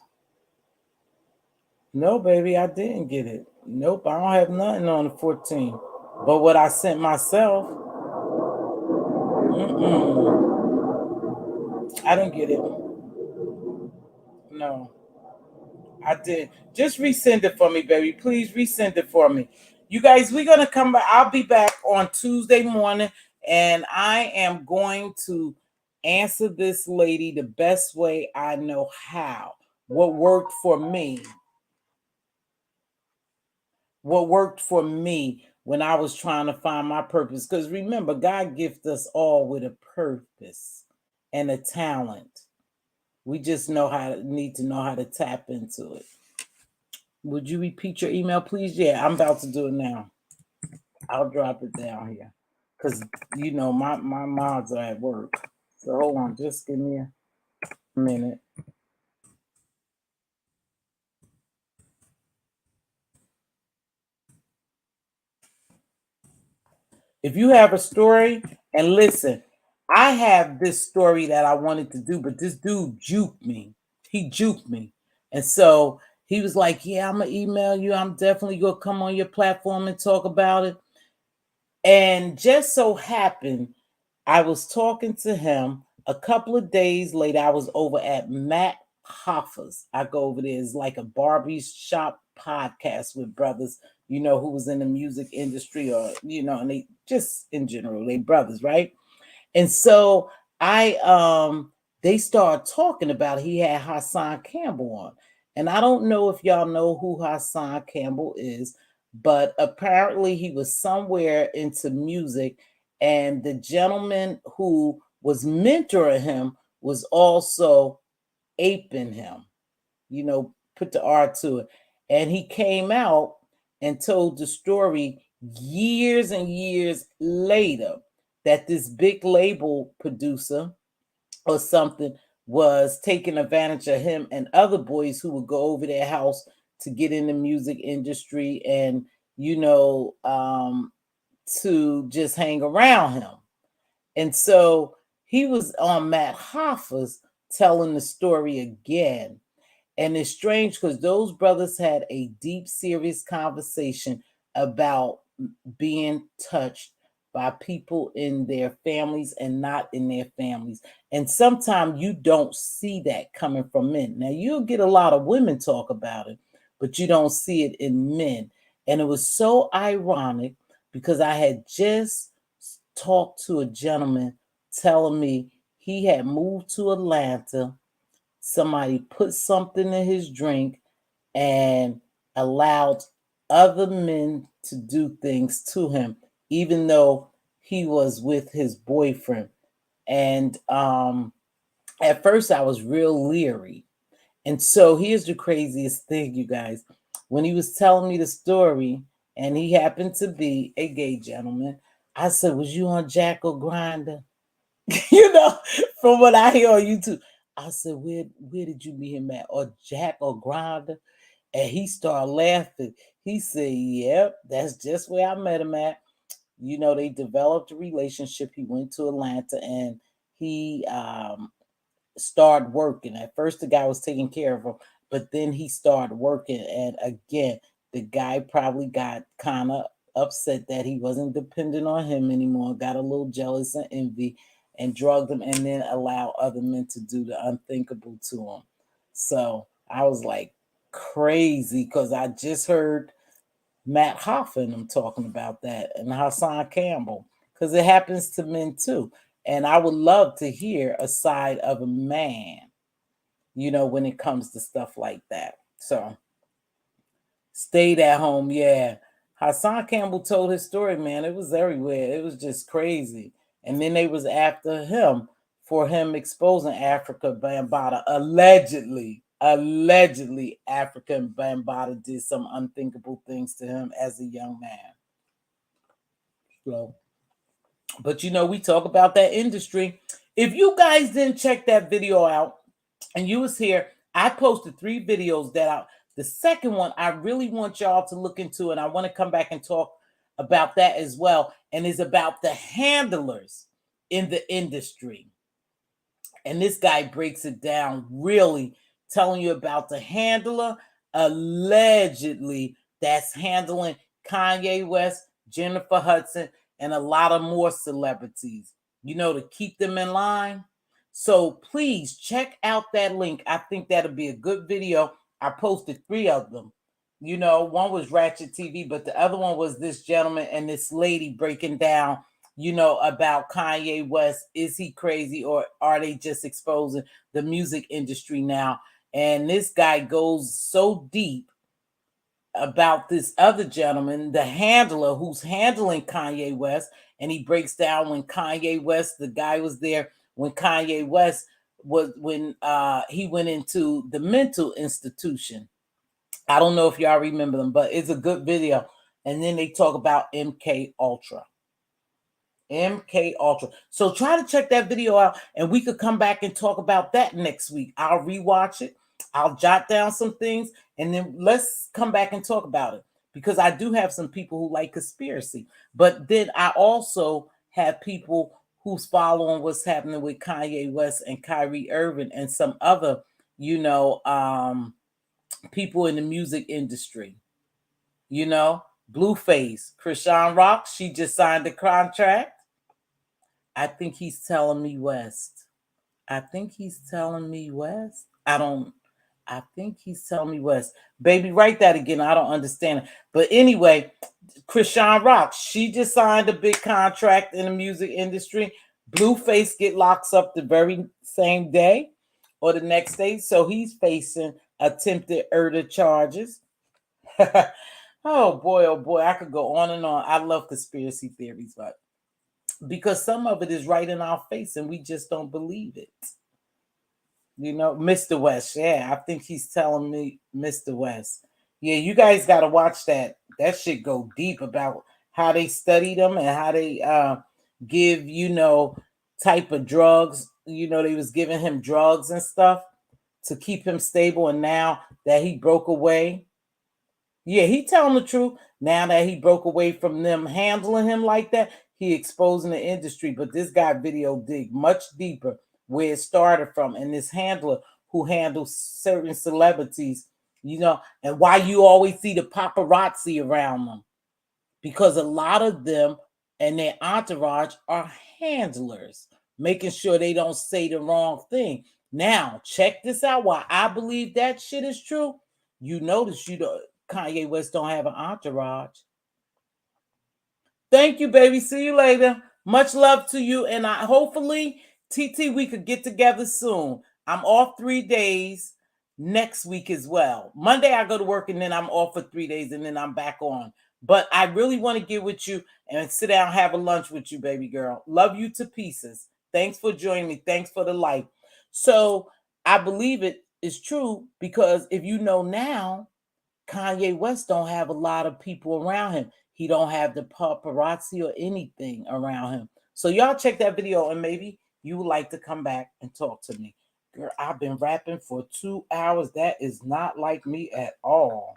No, baby, I didn't get it. Nope, I don't have nothing on the 14th. But what I sent myself, I didn't get it. No. I did. Just resend it for me, baby. Please resend it for me. You guys, we're going to come back. I'll be back on Tuesday morning, and I am going to answer this lady the best way I know how. What worked for me. What worked for me when I was trying to find my purpose. Because remember, God gifted us all with a purpose and a talent. We just need to know how to tap into it. Would you repeat your email, please? Yeah, I'm about to do it now. I'll drop it down here. Because, my mods are at work. So hold on, just give me a minute. If you have a story, and listen, I have this story that I wanted to do, but this dude juked me. He juked me. And so he was like, yeah, I'm going to email you. I'm definitely going to come on your platform and talk about it. And just so happened, I was talking to him a couple of days later. I was over at Matt Hoffa's. I go over there. It's like a Barbie shop podcast with brothers, who was in the music industry, or, and they just in general, they brothers, right? And so they started talking about he had Hassan Campbell on. And I don't know if y'all know who Hassan Campbell is, but apparently he was somewhere into music, and the gentleman who was mentoring him was also aping him, put the R to it. And he came out and told the story years and years later that this big label producer or something was taking advantage of him and other boys who would go over their house to get in the music industry and, to just hang around him. And so he was on Matt Hoffa's telling the story again. And it's strange because those brothers had a deep, serious conversation about being touched by people in their families and not in their families. And sometimes you don't see that coming from men. Now, you'll get a lot of women talk about it, but you don't see it in men. And it was so ironic because I had just talked to a gentleman telling me he had moved to Atlanta. Somebody put something in his drink and allowed other men to do things to him, even though he was with his boyfriend. And at first, I was real leery. And so here's the craziest thing, you guys. When he was telling me the story, and he happened to be a gay gentleman, I said, "Was you on Jack or Grinder?" You know, from what I hear on YouTube. I said, where did you meet him at? Or Jack or Grinder? And he started laughing. He said, "Yep, that's just where I met him at." You know, they developed a relationship. He went to Atlanta and he started working. At first, the guy was taking care of him, but then he started working. And again, the guy probably got kind of upset that he wasn't dependent on him anymore, got a little jealous and envy, and drugged him, and then allowed other men to do the unthinkable to him. So I was like crazy because I just heard Matt Hoffa and them talking about that, and Hassan Campbell, because it happens to men too. And I would love to hear a side of a man, you know, when it comes to stuff like that. So stayed at home, yeah. Hassan Campbell told his story, man. It was everywhere. It was just crazy. And then they was after him for him exposing Africa Bambaataa. Allegedly, African Bambaataa did some unthinkable things to him as a young man. So, but you know, we talk about that industry. If you guys didn't check that video out and you was here, I posted 3 videos that the second one I really want y'all to look into, and I want to come back and talk about that as well, and is about the handlers in the industry. And this guy breaks it down, really telling you about the handler allegedly that's handling Kanye West, Jennifer Hudson, and a lot of more celebrities, you know, to keep them in line. So please check out that link. I think that'll be a good video. I posted 3 of them. You know, one was Ratchet TV, but the other one was this gentleman and this lady breaking down, you know, about Kanye West. Is he crazy, or are they just exposing the music industry now? And this guy goes so deep about this other gentleman, the handler who's handling Kanye West. And he breaks down when Kanye West, the guy was there when Kanye West was, when he went into the mental institution. I don't know if y'all remember them, but it's a good video. And then they talk about MK Ultra. MK Ultra. So try to check that video out, and we could come back and talk about that next week. I'll rewatch it. I'll jot down some things, and then let's come back and talk about it, because I do have some people who like conspiracy, but then I also have people who's following what's happening with Kanye West and Kyrie Irving and some other, you know, people in the music industry. You know, Blueface, Krishan Rock, she just signed a contract. I think he's telling me West. I think he's telling me West. I think he's telling me West. Baby, write that again. I don't understand it. But anyway, Krishan Rock, she just signed a big contract in the music industry. Blueface get locks up the very same day or the next day. So he's facing attempted murder charges. Oh boy, I could go on and on. I love conspiracy theories, but because some of it is right in our face and we just don't believe it. You know, Mr. West. Yeah, I think he's telling me Mr. West. Yeah, you guys got to watch that. That shit go deep about how they study them and how they give, you know, type of drugs. You know, they was giving him drugs and stuff to keep him stable. And now that he broke away, yeah, he telling the truth. Now that he broke away from them handling him like that, he exposing the industry. But this guy video dig much deeper where it started from, and this handler who handles certain celebrities, you know, and why you always see the paparazzi around them, because a lot of them and their entourage are handlers, making sure they don't say the wrong thing. Now, check this out. Why I believe that shit is true. You notice Kanye West don't have an entourage. Thank you, baby. See you later. Much love to you. And I hopefully, TT, we could get together soon. I'm off 3 days next week as well. Monday I go to work and then I'm off for 3 days and then I'm back on. But I really want to get with you and sit down and have a lunch with you, baby girl. Love you to pieces. Thanks for joining me. Thanks for the light. So I believe it is true because if you know now, Kanye West don't have a lot of people around him. He don't have the paparazzi or anything around him. So y'all check that video and maybe you would like to come back and talk to me. Girl, I've been rapping for 2 hours. That is not like me at all.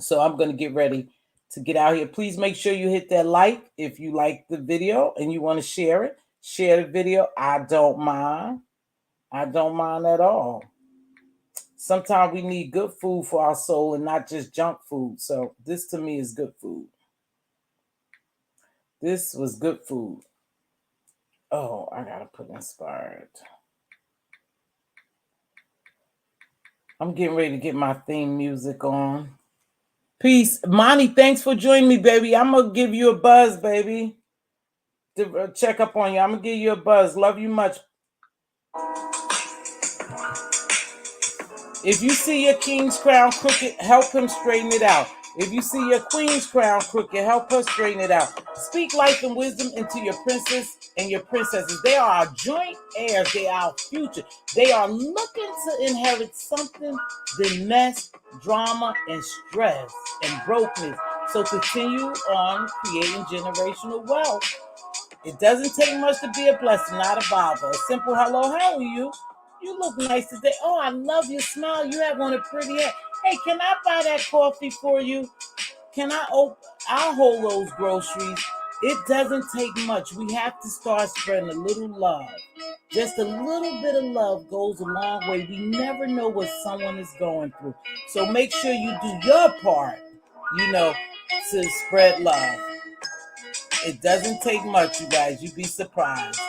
So I'm going to get ready to get out here. Please make sure you hit that like if you like the video and you want to share it. Share the video. I don't mind. I don't mind at all. Sometimes we need good food for our soul and not just junk food. So this to me is good food. This was good food. Oh, I gotta put inspired. I'm getting ready to get my theme music on. Peace. Monty, thanks for joining me, baby. I'm gonna give you a buzz, baby. To check up on you. I'm gonna give you a buzz. Love you much. If you see your king's crown crooked, help him straighten it out. If you see your queen's crown crooked, help her straighten it out. Speak life and wisdom into your princes and your princesses. They are our joint heirs. They are our future. They are looking to inherit something than mess, drama, and stress and brokenness. So continue on creating generational wealth. It doesn't take much to be a blessing, not a bother. A simple hello, how are you? You look nice today. Oh, I love your smile. You have on a pretty hat. Hey, can I buy that coffee for you? Can I I'll hold those groceries. It doesn't take much. We have to start spreading a little love. Just a little bit of love goes a long way. We never know what someone is going through. So make sure you do your part, to spread love. It doesn't take much, you guys. You'd be surprised.